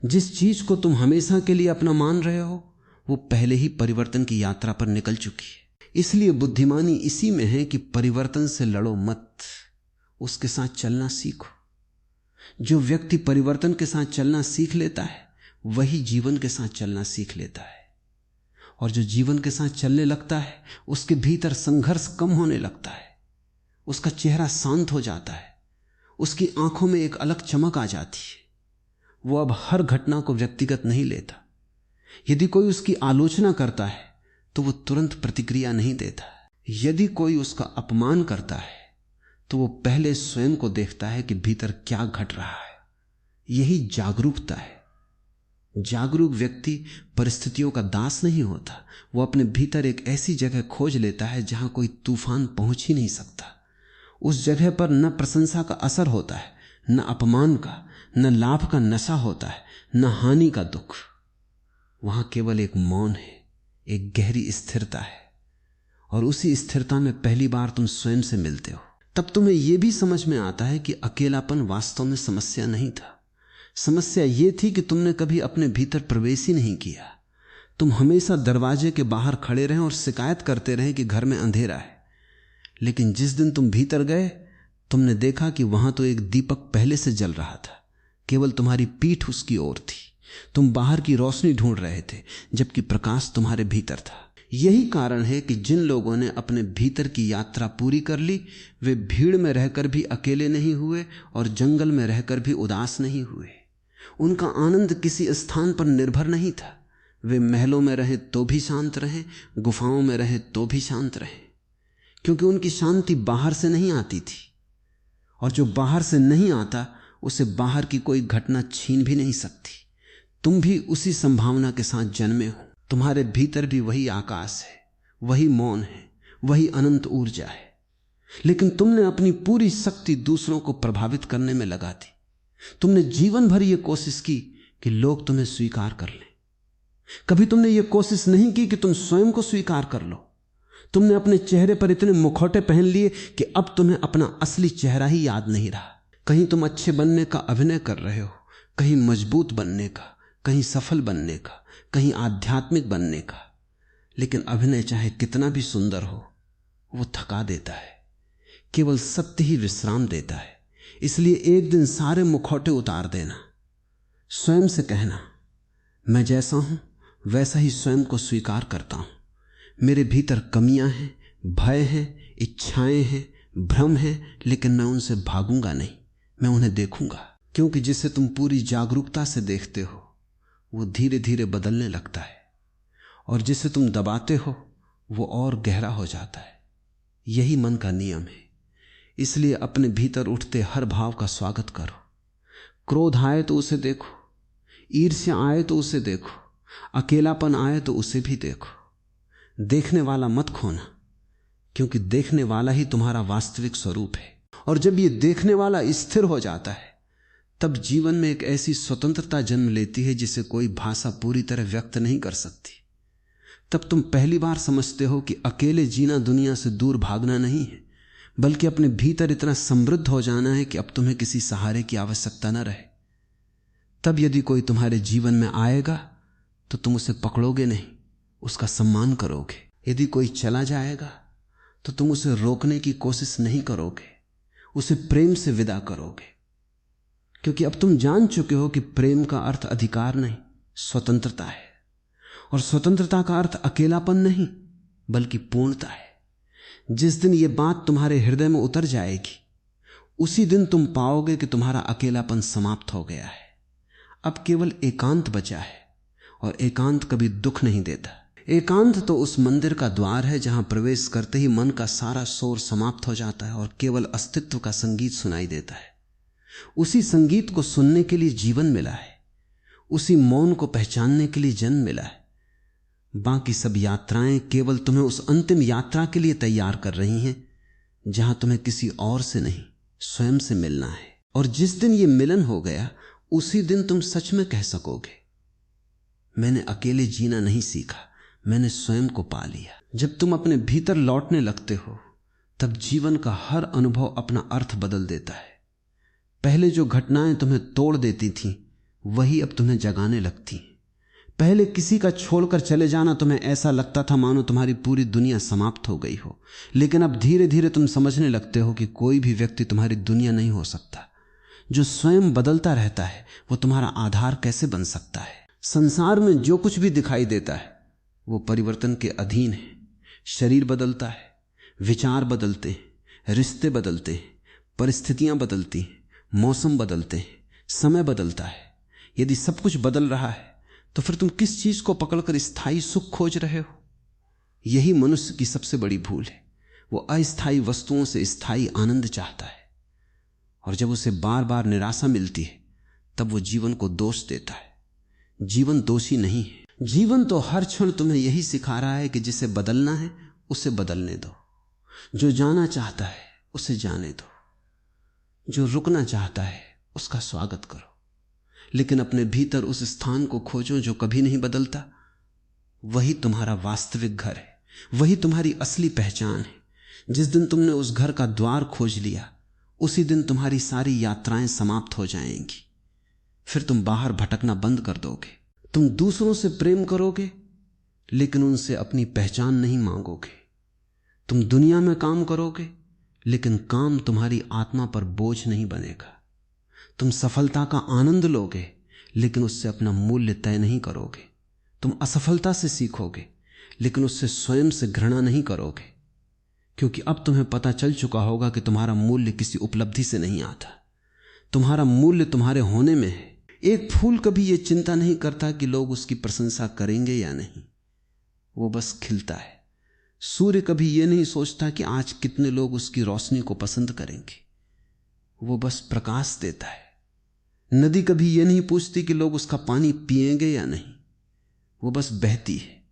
जिस चीज को तुम हमेशा के लिए अपना मान रहे हो वो पहले ही परिवर्तन की यात्रा पर निकल चुकी है। इसलिए बुद्धिमानी इसी में है कि परिवर्तन से लड़ो मत, उसके साथ चलना सीखो। जो व्यक्ति परिवर्तन के साथ चलना सीख लेता है वही जीवन के साथ चलना सीख लेता है, और जो जीवन के साथ चलने लगता है उसके भीतर संघर्ष कम होने लगता है, उसका चेहरा शांत हो जाता है, उसकी आंखों में एक अलग चमक आ जाती है। वो अब हर घटना को व्यक्तिगत नहीं लेता। यदि कोई उसकी आलोचना करता है तो वो तुरंत प्रतिक्रिया नहीं देता। यदि कोई उसका अपमान करता है तो वो पहले स्वयं को देखता है कि भीतर क्या घट रहा है। यही जागरूकता है। जागरूक व्यक्ति परिस्थितियों का दास नहीं होता। वो अपने भीतर एक ऐसी जगह खोज लेता है जहां कोई तूफान पहुंच ही नहीं सकता। उस जगह पर न प्रशंसा का असर होता है, न अपमान का, न लाभ का नशा होता है, न हानि का दुख। वहां केवल एक मौन है, एक गहरी स्थिरता है, और उसी स्थिरता में पहली बार तुम स्वयं से मिलते हो। तब तुम्हें यह भी समझ में आता है कि अकेलापन वास्तव में समस्या नहीं था। समस्या यह थी कि तुमने कभी अपने भीतर प्रवेश ही नहीं किया। तुम हमेशा दरवाजे के बाहर खड़े रहे और शिकायत करते रहे कि घर में अंधेरा है। लेकिन जिस दिन तुम भीतर गए तुमने देखा कि वहां तो एक दीपक पहले से जल रहा था, केवल तुम्हारी पीठ उसकी ओर थी। तुम बाहर की रोशनी ढूंढ रहे थे जबकि प्रकाश तुम्हारे भीतर था। यही कारण है कि जिन लोगों ने अपने भीतर की यात्रा पूरी कर ली वे भीड़ में रहकर भी अकेले नहीं हुए और जंगल में रहकर भी उदास नहीं हुए। उनका आनंद किसी स्थान पर निर्भर नहीं था। वे महलों में रहे तो भी शांत रहे, गुफाओं में रहे तो भी शांत रहे, क्योंकि उनकी शांति बाहर से नहीं आती थी, और जो बाहर से नहीं आता उसे बाहर की कोई घटना छीन भी नहीं सकती। तुम भी उसी संभावना के साथ जन्मे हो। तुम्हारे भीतर भी वही आकाश है, वही मौन है, वही अनंत ऊर्जा है। लेकिन तुमने अपनी पूरी शक्ति दूसरों को प्रभावित करने में लगा दी। तुमने जीवन भर यह कोशिश की कि लोग तुम्हें स्वीकार कर लें। कभी तुमने यह कोशिश नहीं की कि तुम स्वयं को स्वीकार कर लो। तुमने अपने चेहरे पर इतने मुखौटे पहन लिए कि अब तुम्हें अपना असली चेहरा ही याद नहीं रहा। कहीं तुम अच्छे बनने का अभिनय कर रहे हो, कहीं मजबूत बनने का, कहीं सफल बनने का, कहीं आध्यात्मिक बनने का। लेकिन अभिनय चाहे कितना भी सुंदर हो वो थका देता है। केवल सत्य ही विश्राम देता है। इसलिए एक दिन सारे मुखौटे उतार देना, स्वयं से कहना मैं जैसा हूं वैसा ही स्वयं को स्वीकार करता हूं। मेरे भीतर कमियां हैं, भय हैं, इच्छाएं हैं, भ्रम हैं, लेकिन मैं उनसे भागूंगा नहीं, मैं उन्हें देखूंगा। क्योंकि जिसे तुम पूरी जागरूकता से देखते हो वो धीरे धीरे बदलने लगता है, और जिसे तुम दबाते हो वो और गहरा हो जाता है। यही मन का नियम है। इसलिए अपने भीतर उठते हर भाव का स्वागत करो। क्रोध आए तो उसे देखो, ईर्ष्या आए तो उसे देखो, अकेलापन आए तो उसे भी देखो। देखने वाला मत खोना, क्योंकि देखने वाला ही तुम्हारा वास्तविक स्वरूप है। और जब ये देखने वाला स्थिर हो जाता है तब जीवन में एक ऐसी स्वतंत्रता जन्म लेती है जिसे कोई भाषा पूरी तरह व्यक्त नहीं कर सकती। तब तुम पहली बार समझते हो कि अकेले जीना दुनिया से दूर भागना नहीं है, बल्कि अपने भीतर इतना समृद्ध हो जाना है कि अब तुम्हें किसी सहारे की आवश्यकता न रहे। तब यदि कोई तुम्हारे जीवन में आएगा तो तुम उसे पकड़ोगे नहीं, उसका सम्मान करोगे। यदि कोई चला जाएगा तो तुम उसे रोकने की कोशिश नहीं करोगे, उसे प्रेम से विदा करोगे। क्योंकि अब तुम जान चुके हो कि प्रेम का अर्थ अधिकार नहीं, स्वतंत्रता है। और स्वतंत्रता का अर्थ अकेलापन नहीं बल्कि पूर्णता है। जिस दिन यह बात तुम्हारे हृदय में उतर जाएगी उसी दिन तुम पाओगे कि तुम्हारा अकेलापन समाप्त हो गया है। अब केवल एकांत बचा है, और एकांत कभी दुख नहीं देता। एकांत तो उस मंदिर का द्वार है जहां प्रवेश करते ही मन का सारा शोर समाप्त हो जाता है और केवल अस्तित्व का संगीत सुनाई देता है। उसी संगीत को सुनने के लिए जीवन मिला है, उसी मौन को पहचानने के लिए जन्म मिला है। बाकी सब यात्राएं केवल तुम्हें उस अंतिम यात्रा के लिए तैयार कर रही हैं जहां तुम्हें किसी और से नहीं स्वयं से मिलना है। और जिस दिन यह मिलन हो गया उसी दिन तुम सच में कह सकोगे मैंने अकेले जीना नहीं सीखा, मैंने स्वयं को पा लिया। जब तुम अपने भीतर लौटने लगते हो तब जीवन का हर अनुभव अपना अर्थ बदल देता है। पहले जो घटनाएं तुम्हें तोड़ देती थीं वही अब तुम्हें जगाने लगती। पहले किसी का छोड़कर चले जाना तुम्हें ऐसा लगता था मानो तुम्हारी पूरी दुनिया समाप्त हो गई हो, लेकिन अब धीरे धीरे तुम समझने लगते हो कि कोई भी व्यक्ति तुम्हारी दुनिया नहीं हो सकता। जो स्वयं बदलता रहता है वो तुम्हारा आधार कैसे बन सकता है? संसार में जो कुछ भी दिखाई देता है वो परिवर्तन के अधीन है। शरीर बदलता है, विचार बदलते हैं, रिश्ते बदलते हैं, परिस्थितियां बदलती हैं, मौसम बदलते हैं, समय बदलता है। यदि सब कुछ बदल रहा है तो फिर तुम किस चीज को पकड़कर स्थायी सुख खोज रहे हो? यही मनुष्य की सबसे बड़ी भूल है। वो अस्थायी वस्तुओं से स्थायी आनंद चाहता है, और जब उसे बार बार निराशा मिलती है तब वो जीवन को दोष देता है। जीवन दोषी नहीं है। जीवन तो हर क्षण तुम्हें यही सिखा रहा है कि जिसे बदलना है उसे बदलने दो, जो जाना चाहता है उसे जाने दो, जो रुकना चाहता है उसका स्वागत करो, लेकिन अपने भीतर उस स्थान को खोजो जो कभी नहीं बदलता। वही तुम्हारा वास्तविक घर है, वही तुम्हारी असली पहचान है। जिस दिन तुमने उस घर का द्वार खोज लिया उसी दिन तुम्हारी सारी यात्राएं समाप्त हो जाएंगी। फिर तुम बाहर भटकना बंद कर दोगे। तुम दूसरों से प्रेम करोगे लेकिन उनसे अपनी पहचान नहीं मांगोगे। तुम दुनिया में काम करोगे लेकिन काम तुम्हारी आत्मा पर बोझ नहीं बनेगा। तुम सफलता का आनंद लोगे लेकिन उससे अपना मूल्य तय नहीं करोगे। तुम असफलता से सीखोगे लेकिन उससे स्वयं से घृणा नहीं करोगे, क्योंकि अब तुम्हें पता चल चुका होगा कि तुम्हारा मूल्य किसी उपलब्धि से नहीं आता। तुम्हारा मूल्य तुम्हारे होने में है। एक फूल कभी यह चिंता नहीं करता कि लोग उसकी प्रशंसा करेंगे या नहीं, वो बस खिलता है। सूर्य कभी यह नहीं सोचता कि आज कितने लोग उसकी रोशनी को पसंद करेंगे, वो बस प्रकाश देता है। नदी कभी यह नहीं पूछती कि लोग उसका पानी पिएंगे या नहीं, वो बस बहती है।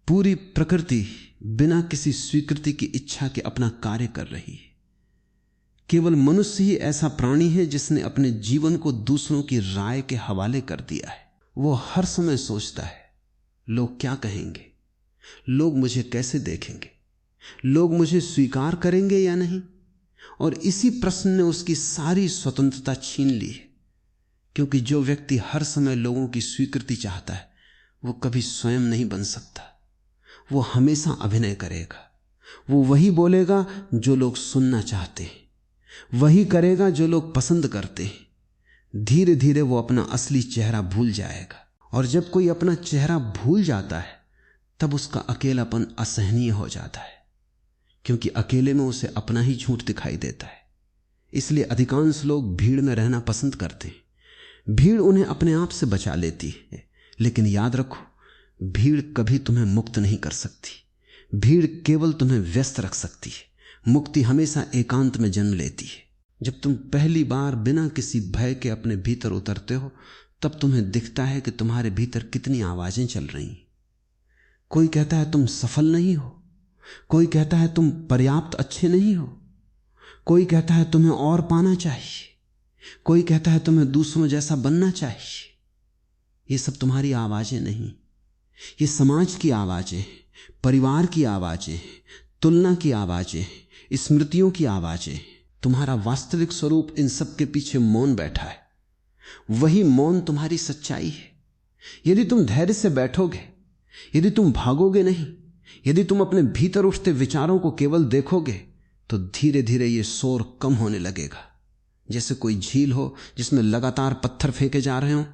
पूरी प्रकृति बिना किसी स्वीकृति की इच्छा के अपना कार्य कर रही है। केवल मनुष्य ही ऐसा प्राणी है जिसने अपने जीवन को दूसरों की राय के हवाले कर दिया है। वो हर समय सोचता है लोग क्या कहेंगे, लोग मुझे कैसे देखेंगे, लोग मुझे स्वीकार करेंगे या नहीं। और इसी प्रश्न ने उसकी सारी स्वतंत्रता छीन ली है, क्योंकि जो व्यक्ति हर समय लोगों की स्वीकृति चाहता है वो कभी स्वयं नहीं बन सकता। वो हमेशा अभिनय करेगा। वो वही बोलेगा जो लोग सुनना चाहते हैं, वही करेगा जो लोग पसंद करते हैं। धीरे धीरे वो अपना असली चेहरा भूल जाएगा, और जब कोई अपना चेहरा भूल जाता है तब उसका अकेलापन असहनीय हो जाता है, क्योंकि अकेले में उसे अपना ही झूठ दिखाई देता है। इसलिए अधिकांश लोग भीड़ में रहना पसंद करते हैं। भीड़ उन्हें अपने आप से बचा लेती है, लेकिन याद रखो, भीड़ कभी तुम्हें मुक्त नहीं कर सकती। भीड़ केवल तुम्हें व्यस्त रख सकती है। मुक्ति हमेशा एकांत में जन्म लेती है। जब तुम पहली बार बिना किसी भय के अपने भीतर उतरते हो तब तुम्हें दिखता है कि तुम्हारे भीतर कितनी आवाजें चल रही हैं। कोई कहता है तुम सफल नहीं हो, कोई कहता है तुम पर्याप्त अच्छे नहीं हो, कोई कहता है तुम्हें और पाना चाहिए, कोई कहता है तुम्हें दूसरों जैसा बनना चाहिए। ये सब तुम्हारी आवाजें नहीं, ये समाज की आवाजें, परिवार की आवाजें, तुलना की आवाजें, स्मृतियों की आवाजें। तुम्हारा वास्तविक स्वरूप इन सब के पीछे मौन बैठा है। वही मौन तुम्हारी सच्चाई है। यदि तुम धैर्य से बैठोगे, यदि तुम भागोगे नहीं, यदि तुम अपने भीतर उठते विचारों को केवल देखोगे, तो धीरे धीरे ये शोर कम होने लगेगा। जैसे कोई झील हो जिसमें लगातार पत्थर फेंके जा रहे हो,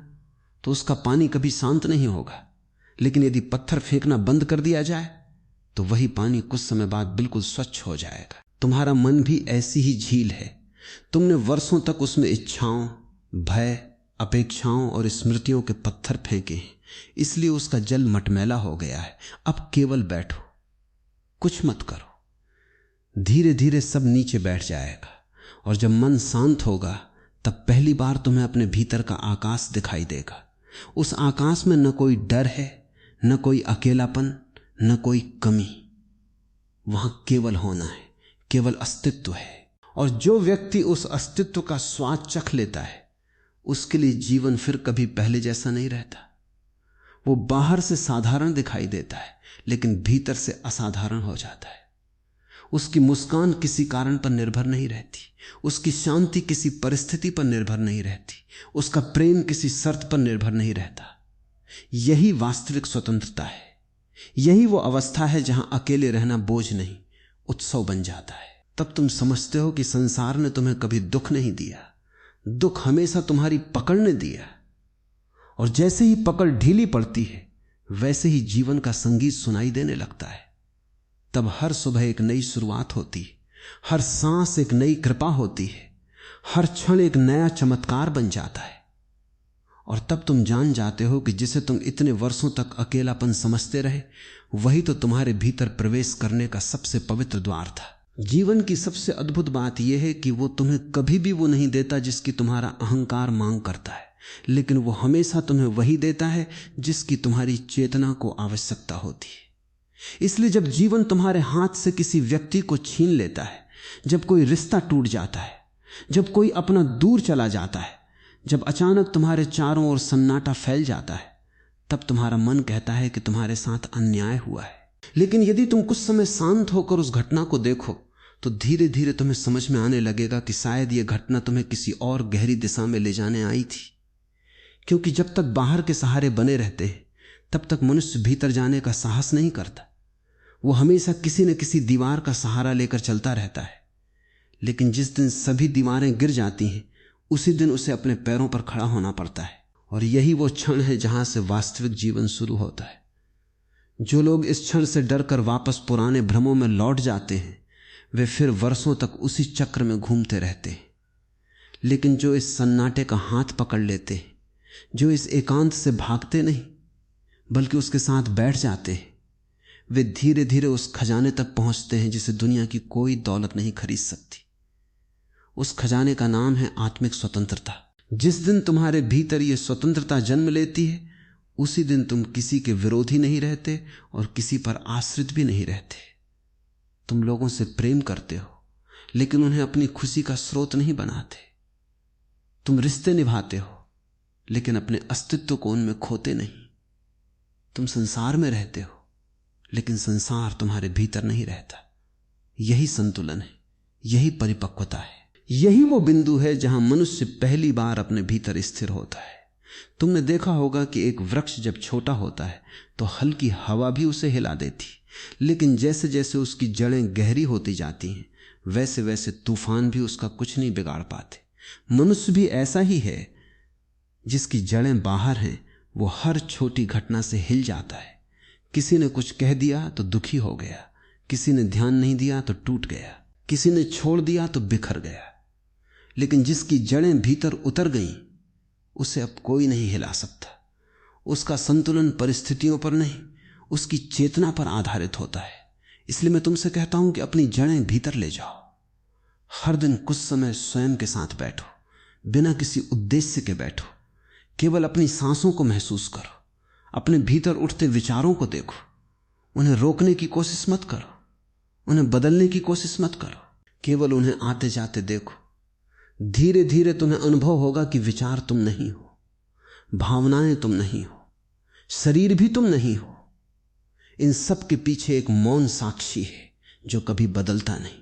तो उसका पानी कभी शांत नहीं होगा। लेकिन यदि पत्थर फेंकना बंद कर दिया जाए तो वही पानी कुछ समय बाद बिल्कुल स्वच्छ हो जाएगा। तुम्हारा मन भी ऐसी ही झील है। तुमने वर्षों तक उसमें इच्छाओं, भय, अपेक्षाओं और स्मृतियों के पत्थर फेंके हैं, इसलिए उसका जल मटमैला हो गया है। अब केवल बैठो, कुछ मत करो। धीरे धीरे सब नीचे बैठ जाएगा, और जब मन शांत होगा तब पहली बार तुम्हें अपने भीतर का आकाश दिखाई देगा। उस आकाश में न कोई डर है, न कोई अकेलापन, न कोई कमी। वहां केवल होना है, केवल अस्तित्व है। और जो व्यक्ति उस अस्तित्व का स्वाद चख लेता है उसके लिए जीवन फिर कभी पहले जैसा नहीं रहता। वो बाहर से साधारण दिखाई देता है लेकिन भीतर से असाधारण हो जाता है। उसकी मुस्कान किसी कारण पर निर्भर नहीं रहती, उसकी शांति किसी परिस्थिति पर निर्भर नहीं रहती, उसका प्रेम किसी शर्त पर निर्भर नहीं रहता। यही वास्तविक स्वतंत्रता है। यही वो अवस्था है जहां अकेले रहना बोझ नहीं, उत्सव बन जाता है। तब तुम समझते हो कि संसार ने तुम्हें कभी दुख नहीं दिया, दुख हमेशा तुम्हारी पकड़ ने दिया। और जैसे ही पकड़ ढीली पड़ती है वैसे ही जीवन का संगीत सुनाई देने लगता है। तब हर सुबह एक नई शुरुआत होती है, हर सांस एक नई कृपा होती है, हर क्षण एक नया चमत्कार बन जाता है। और तब तुम जान जाते हो कि जिसे तुम इतने वर्षों तक अकेलापन समझते रहे, वही तो तुम्हारे भीतर प्रवेश करने का सबसे पवित्र द्वार था। जीवन की सबसे अद्भुत बात यह है कि वो तुम्हें कभी भी वो नहीं देता जिसकी तुम्हारा अहंकार मांग करता है, लेकिन वो हमेशा तुम्हें वही देता है जिसकी तुम्हारी चेतना को आवश्यकता होती है। इसलिए जब जीवन तुम्हारे हाथ से किसी व्यक्ति को छीन लेता है, जब कोई रिश्ता टूट जाता है, जब कोई अपना दूर चला जाता है, जब अचानक तुम्हारे चारों ओर सन्नाटा फैल जाता है, तब तुम्हारा मन कहता है कि तुम्हारे साथ अन्याय हुआ है। लेकिन यदि तुम कुछ समय शांत होकर उस घटना को देखो तो धीरे धीरे तुम्हें समझ में आने लगेगा कि शायद यह घटना तुम्हें किसी और गहरी दिशा में ले जाने आई थी। क्योंकि जब तक बाहर के सहारे बने रहते हैं तब तक मनुष्य भीतर जाने का साहस नहीं करता। वो हमेशा किसी न किसी दीवार का सहारा लेकर चलता रहता है। लेकिन जिस दिन सभी दीवारें गिर जाती हैं उसी दिन उसे अपने पैरों पर खड़ा होना पड़ता है। और यही वो क्षण है जहां से वास्तविक जीवन शुरू होता है। जो लोग इस क्षण से डरकर वापस पुराने भ्रमों में लौट जाते हैं वे फिर वर्षों तक उसी चक्र में घूमते रहते हैं। लेकिन जो इस सन्नाटे का हाथ पकड़ लेते हैं, जो इस एकांत से भागते नहीं बल्कि उसके साथ बैठ जाते हैं, वे धीरे धीरे उस खजाने तक पहुंचते हैं जिसे दुनिया की कोई दौलत नहीं खरीद सकती। उस खजाने का नाम है आत्मिक स्वतंत्रता। जिस दिन तुम्हारे भीतर यह स्वतंत्रता जन्म लेती है उसी दिन तुम किसी के विरोधी नहीं रहते और किसी पर आश्रित भी नहीं रहते। तुम लोगों से प्रेम करते हो लेकिन उन्हें अपनी खुशी का स्रोत नहीं बनाते। तुम रिश्ते निभाते हो लेकिन अपने अस्तित्व को उनमें खोते नहीं। तुम संसार में रहते हो लेकिन संसार तुम्हारे भीतर नहीं रहता। यही संतुलन है, यही परिपक्वता है, यही वो बिंदु है जहां मनुष्य पहली बार अपने भीतर स्थिर होता है। तुमने देखा होगा कि एक वृक्ष जब छोटा होता है तो हल्की हवा भी उसे हिला देती, लेकिन जैसे जैसे उसकी जड़ें गहरी होती जाती हैं वैसे वैसे तूफान भी उसका कुछ नहीं बिगाड़ पाते। मनुष्य भी ऐसा ही है, जिसकी जड़ें बाहर हैं वो हर छोटी घटना से हिल जाता है। किसी ने कुछ कह दिया तो दुखी हो गया, किसी ने ध्यान नहीं दिया तो टूट गया, किसी ने छोड़ दिया तो बिखर गया। लेकिन जिसकी जड़ें भीतर उतर गईं उसे अब कोई नहीं हिला सकता। उसका संतुलन परिस्थितियों पर नहीं, उसकी चेतना पर आधारित होता है। इसलिए मैं तुमसे कहता हूं कि अपनी जड़ें भीतर ले जाओ। हर दिन कुछ समय स्वयं के साथ बैठो, बिना किसी उद्देश्य के बैठो, केवल अपनी सांसों को महसूस करो, अपने भीतर उठते विचारों को देखो। उन्हें रोकने की कोशिश मत करो, उन्हें बदलने की कोशिश मत करो, केवल उन्हें आते जाते देखो। धीरे धीरे तुम्हें अनुभव होगा कि विचार तुम नहीं हो, भावनाएं तुम नहीं हो, शरीर भी तुम नहीं हो। इन सब के पीछे एक मौन साक्षी है जो कभी बदलता नहीं।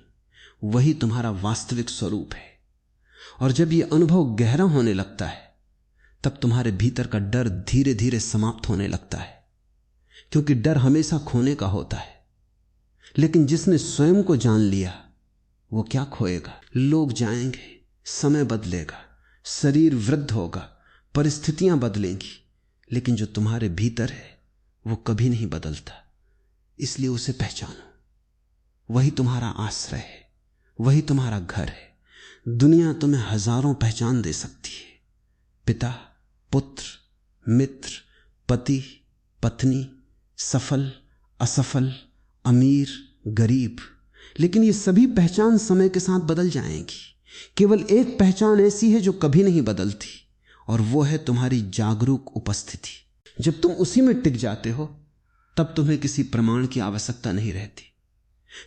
वही तुम्हारा वास्तविक स्वरूप है। और जब यह अनुभव गहरा होने लगता है तब तुम्हारे भीतर का डर धीरे धीरे समाप्त होने लगता है, क्योंकि डर हमेशा खोने का होता है। लेकिन जिसने स्वयं को जान लिया वो क्या खोएगा। लोग जाएंगे, समय बदलेगा, शरीर वृद्ध होगा, परिस्थितियां बदलेंगी, लेकिन जो तुम्हारे भीतर है वो कभी नहीं बदलता। इसलिए उसे पहचानो। वही तुम्हारा आश्रय है, वही तुम्हारा घर है। दुनिया तुम्हें हजारों पहचान दे सकती है, पिता, पुत्र, मित्र, पति, पत्नी, सफल, असफल, अमीर, गरीब, लेकिन ये सभी पहचान समय के साथ बदल जाएंगी। केवल एक पहचान ऐसी है जो कभी नहीं बदलती, और वो है तुम्हारी जागरूक उपस्थिति। जब तुम उसी में टिक जाते हो तब तुम्हें किसी प्रमाण की आवश्यकता नहीं रहती।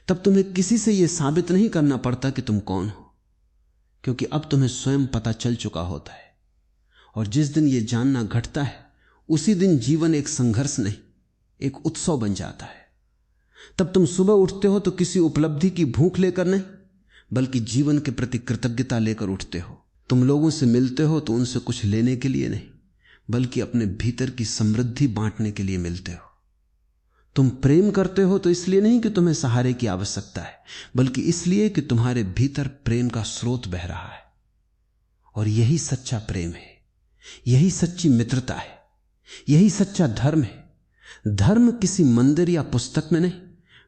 तब तुम्हें किसी से यह साबित नहीं करना पड़ता कि तुम कौन हो, क्योंकि अब तुम्हें स्वयं पता चल चुका होता है। और जिस दिन यह जानना घटता है उसी दिन जीवन एक संघर्ष नहीं, एक उत्सव बन जाता है। तब तुम सुबह उठते हो तो किसी उपलब्धि की भूख लेकर नहीं, बल्कि जीवन के प्रति कृतज्ञता लेकर उठते हो। तुम लोगों से मिलते हो तो उनसे कुछ लेने के लिए नहीं, बल्कि अपने भीतर की समृद्धि बांटने के लिए मिलते हो। तुम प्रेम करते हो तो इसलिए नहीं कि तुम्हें सहारे की आवश्यकता है, बल्कि इसलिए कि तुम्हारे भीतर प्रेम का स्रोत बह रहा है। और यही सच्चा प्रेम है, यही सच्ची मित्रता है, यही सच्चा धर्म है। धर्म किसी मंदिर या पुस्तक में नहीं,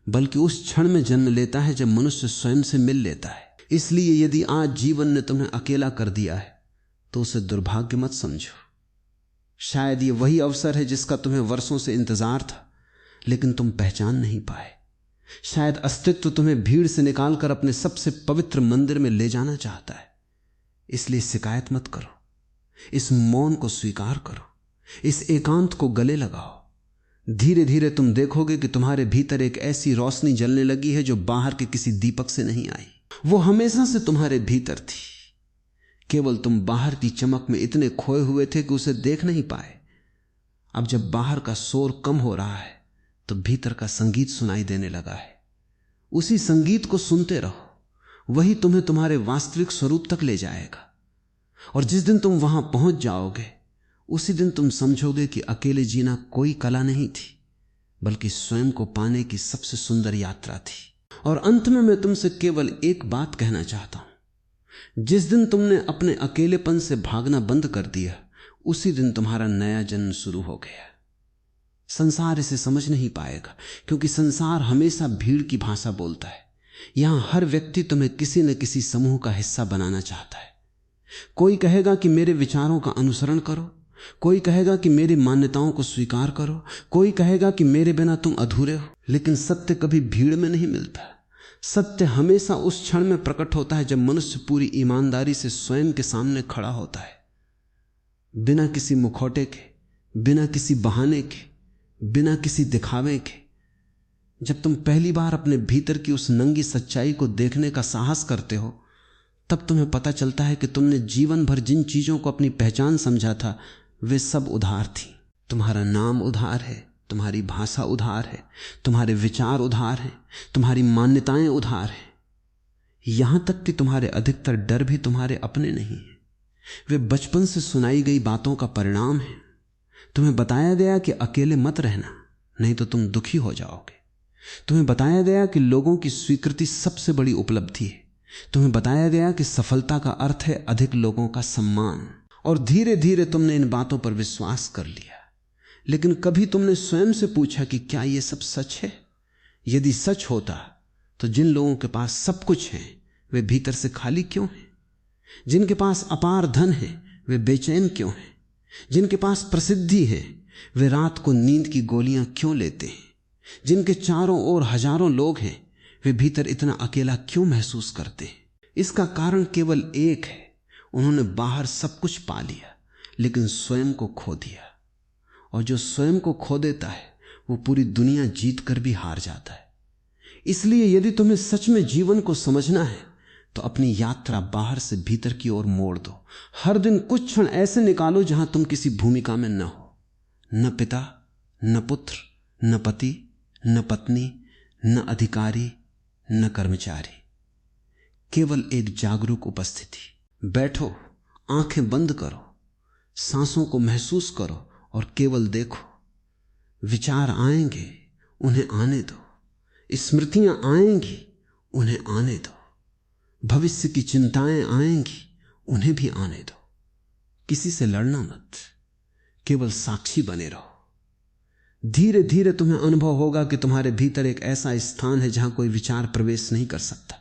बल्कि उस क्षण में जन्म लेता है जब मनुष्य स्वयं से मिल लेता है। इसलिए यदि आज जीवन ने तुम्हें अकेला कर दिया है तो उसे दुर्भाग्य मत समझो। शायद ये वही अवसर है जिसका तुम्हें वर्षों से इंतजार था, लेकिन तुम पहचान नहीं पाए। शायद अस्तित्व तुम्हें भीड़ से निकालकर अपने सबसे पवित्र मंदिर में ले जाना चाहता है। इसलिए शिकायत मत करो, इस मौन को स्वीकार करो, इस एकांत को गले लगाओ। धीरे धीरे तुम देखोगे कि तुम्हारे भीतर एक ऐसी रोशनी जलने लगी है जो बाहर के किसी दीपक से नहीं आई। वो हमेशा से तुम्हारे भीतर थी, केवल तुम बाहर की चमक में इतने खोए हुए थे कि उसे देख नहीं पाए। अब जब बाहर का शोर कम हो रहा है तो भीतर का संगीत सुनाई देने लगा है। उसी संगीत को सुनते रहो, वही तुम्हें तुम्हारे वास्तविक स्वरूप तक ले जाएगा। और जिस दिन तुम वहां पहुंच जाओगे, उसी दिन तुम समझोगे कि अकेले जीना कोई कला नहीं थी, बल्कि स्वयं को पाने की सबसे सुंदर यात्रा थी। और अंत में मैं तुमसे केवल एक बात कहना चाहता हूं। जिस दिन तुमने अपने अकेलेपन से भागना बंद कर दिया, उसी दिन तुम्हारा नया जन्म शुरू हो गया। संसार इसे समझ नहीं पाएगा, क्योंकि संसार हमेशा भीड़ की भाषा बोलता है। यहां हर व्यक्ति तुम्हें किसी न किसी समूह का हिस्सा बनाना चाहता है। कोई कहेगा कि मेरे विचारों का अनुसरण करो, कोई कहेगा कि मेरी मान्यताओं को स्वीकार करो, कोई कहेगा कि मेरे बिना तुम अधूरे हो। लेकिन सत्य कभी भीड़ में नहीं मिलता। सत्य हमेशा उस क्षण में प्रकट होता है जब मनुष्य पूरी ईमानदारी से स्वयं के सामने खड़ा होता है, बिना किसी मुखौटे के, बिना किसी बहाने के, बिना किसी दिखावे के। जब तुम पहली बार अपने भीतर की उस नंगी सच्चाई को देखने का साहस करते हो, तब तुम्हें पता चलता है कि तुमने जीवन भर जिन चीजों को अपनी पहचान समझा था, वे सब उधार थी। तुम्हारा नाम उधार है, तुम्हारी भाषा उधार है, तुम्हारे विचार उधार हैं, तुम्हारी मान्यताएं उधार हैं। यहां तक कि तुम्हारे अधिकतर डर भी तुम्हारे अपने नहीं हैं, वे बचपन से सुनाई गई बातों का परिणाम है। तुम्हें बताया गया कि अकेले मत रहना, नहीं तो तुम दुखी हो जाओगे। तुम्हें बताया गया कि लोगों की स्वीकृति सबसे बड़ी उपलब्धि है। तुम्हें बताया गया कि सफलता का अर्थ है अधिक लोगों का सम्मान। और धीरे धीरे तुमने इन बातों पर विश्वास कर लिया। लेकिन कभी तुमने स्वयं से पूछा कि क्या यह सब सच है? यदि सच होता तो जिन लोगों के पास सब कुछ है वे भीतर से खाली क्यों हैं? जिनके पास अपार धन है वे बेचैन क्यों हैं? जिनके पास प्रसिद्धि है वे रात को नींद की गोलियां क्यों लेते हैं? जिनके चारों ओर हजारों लोग हैं वे भीतर इतना अकेला क्यों महसूस करते हैं? इसका कारण केवल एक है, उन्होंने बाहर सब कुछ पा लिया लेकिन स्वयं को खो दिया। और जो स्वयं को खो देता है वो पूरी दुनिया जीत कर भी हार जाता है। इसलिए यदि तुम्हें सच में जीवन को समझना है तो अपनी यात्रा बाहर से भीतर की ओर मोड़ दो। हर दिन कुछ क्षण ऐसे निकालो जहां तुम किसी भूमिका में न हो, न पिता, न पुत्र, न पति, न पत्नी, न अधिकारी, न कर्मचारी, केवल एक जागरूक उपस्थिति। बैठो, आंखें बंद करो, सांसों को महसूस करो और केवल देखो। विचार आएंगे, उन्हें आने दो। स्मृतियां आएंगी, उन्हें आने दो। भविष्य की चिंताएं आएंगी, उन्हें भी आने दो। किसी से लड़ना मत, केवल साक्षी बने रहो। धीरे धीरे तुम्हें अनुभव होगा कि तुम्हारे भीतर एक ऐसा स्थान है जहां कोई विचार प्रवेश नहीं कर सकता।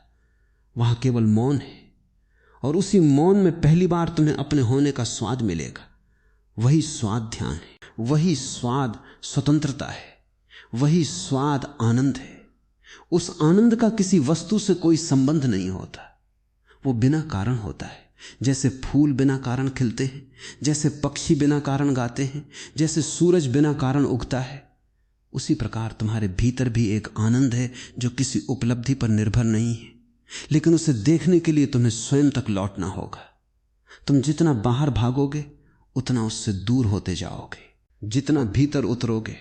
वहां केवल मौन है और उसी मौन में पहली बार तुम्हें अपने होने का स्वाद मिलेगा। वही स्वाद ध्यान है, वही स्वाद स्वतंत्रता है, वही स्वाद आनंद है। उस आनंद का किसी वस्तु से कोई संबंध नहीं होता, वो बिना कारण होता है। जैसे फूल बिना कारण खिलते हैं, जैसे पक्षी बिना कारण गाते हैं, जैसे सूरज बिना कारण उगता है, उसी प्रकार तुम्हारे भीतर भी एक आनंद है जो किसी उपलब्धि पर निर्भर नहीं है। लेकिन उसे देखने के लिए तुम्हें स्वयं तक लौटना होगा। तुम जितना बाहर भागोगे उतना उससे दूर होते जाओगे। जितना भीतर उतरोगे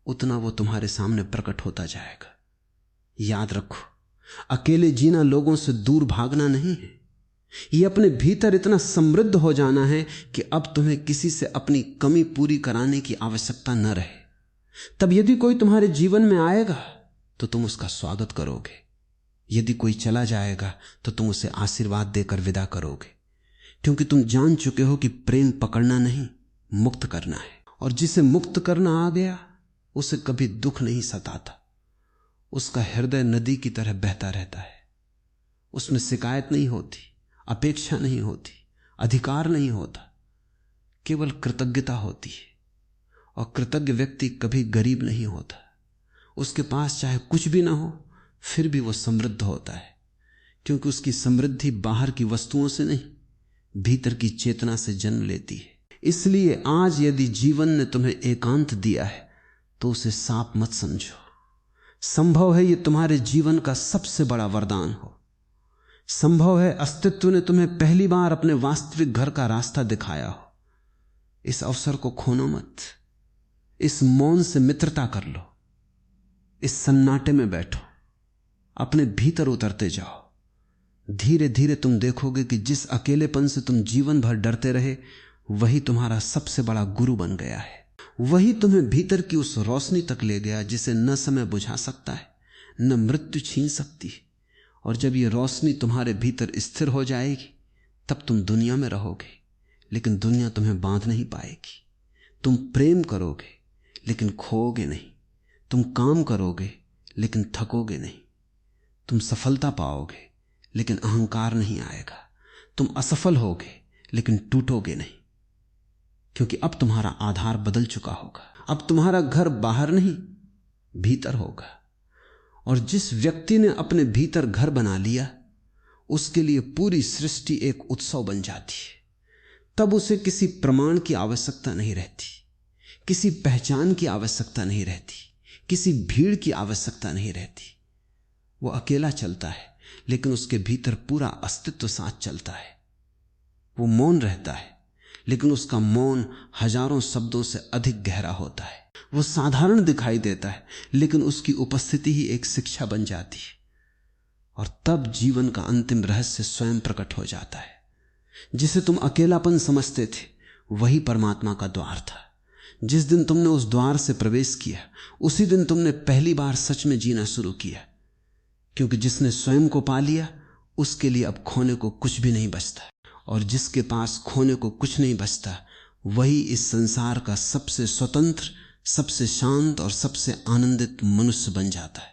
उतना वो तुम्हारे सामने प्रकट होता जाएगा। याद रखो, अकेले जीना लोगों से दूर भागना नहीं है, ये अपने भीतर इतना समृद्ध हो जाना है कि अब तुम्हें किसी से अपनी कमी पूरी कराने की आवश्यकता न रहे। तब यदि कोई तुम्हारे जीवन में आएगा तो तुम उसका स्वागत करोगे, यदि कोई चला जाएगा तो तुम उसे आशीर्वाद देकर विदा करोगे, क्योंकि तुम जान चुके हो कि प्रेम पकड़ना नहीं, मुक्त करना है। और जिसे मुक्त करना आ गया उसे कभी दुख नहीं सताता, उसका हृदय नदी की तरह बहता रहता है। उसमें शिकायत नहीं होती, अपेक्षा नहीं होती, अधिकार नहीं होता, केवल कृतज्ञता होती है। और कृतज्ञ व्यक्ति कभी गरीब नहीं होता, उसके पास चाहे कुछ भी ना हो फिर भी वो समृद्ध होता है, क्योंकि उसकी समृद्धि बाहर की वस्तुओं से नहीं, भीतर की चेतना से जन्म लेती है। इसलिए आज यदि जीवन ने तुम्हें एकांत दिया है तो उसे साप मत समझो। संभव है ये तुम्हारे जीवन का सबसे बड़ा वरदान हो। संभव है अस्तित्व ने तुम्हें पहली बार अपने वास्तविक घर का रास्ता दिखाया हो। इस अवसर को खोना मत। इस मौन से मित्रता कर लो, इस सन्नाटे में बैठो, अपने भीतर उतरते जाओ। धीरे धीरे तुम देखोगे कि जिस अकेलेपन से तुम जीवन भर डरते रहे वही तुम्हारा सबसे बड़ा गुरु बन गया है। वही तुम्हें भीतर की उस रोशनी तक ले गया जिसे न समय बुझा सकता है, न मृत्यु छीन सकती है। और जब ये रोशनी तुम्हारे भीतर स्थिर हो जाएगी तब तुम दुनिया में रहोगे, लेकिन दुनिया तुम्हें बांध नहीं पाएगी। तुम प्रेम करोगे लेकिन खोओगे नहीं, तुम काम करोगे लेकिन थकोगे नहीं, तुम सफलता पाओगे लेकिन अहंकार नहीं आएगा, तुम असफल होगे लेकिन टूटोगे नहीं, क्योंकि अब तुम्हारा आधार बदल चुका होगा। अब तुम्हारा घर बाहर नहीं भीतर होगा। और जिस व्यक्ति ने अपने भीतर घर बना लिया उसके लिए पूरी सृष्टि एक उत्सव बन जाती है। तब उसे किसी प्रमाण की आवश्यकता नहीं रहती, किसी पहचान की आवश्यकता नहीं रहती, किसी भीड़ की आवश्यकता नहीं रहती। वो अकेला चलता है लेकिन उसके भीतर पूरा अस्तित्व साथ चलता है। वो मौन रहता है लेकिन उसका मौन हजारों शब्दों से अधिक गहरा होता है। वो साधारण दिखाई देता है लेकिन उसकी उपस्थिति ही एक शिक्षा बन जाती है। और तब जीवन का अंतिम रहस्य स्वयं प्रकट हो जाता है। जिसे तुम अकेलापन समझते थे वही परमात्मा का द्वार था। जिस दिन तुमने उस द्वार से प्रवेश किया उसी दिन तुमने पहली बार सच में जीना शुरू किया, क्योंकि जिसने स्वयं को पा लिया उसके लिए अब खोने को कुछ भी नहीं बचता। और जिसके पास खोने को कुछ नहीं बचता वही इस संसार का सबसे स्वतंत्र, सबसे शांत और सबसे आनंदित मनुष्य बन जाता है।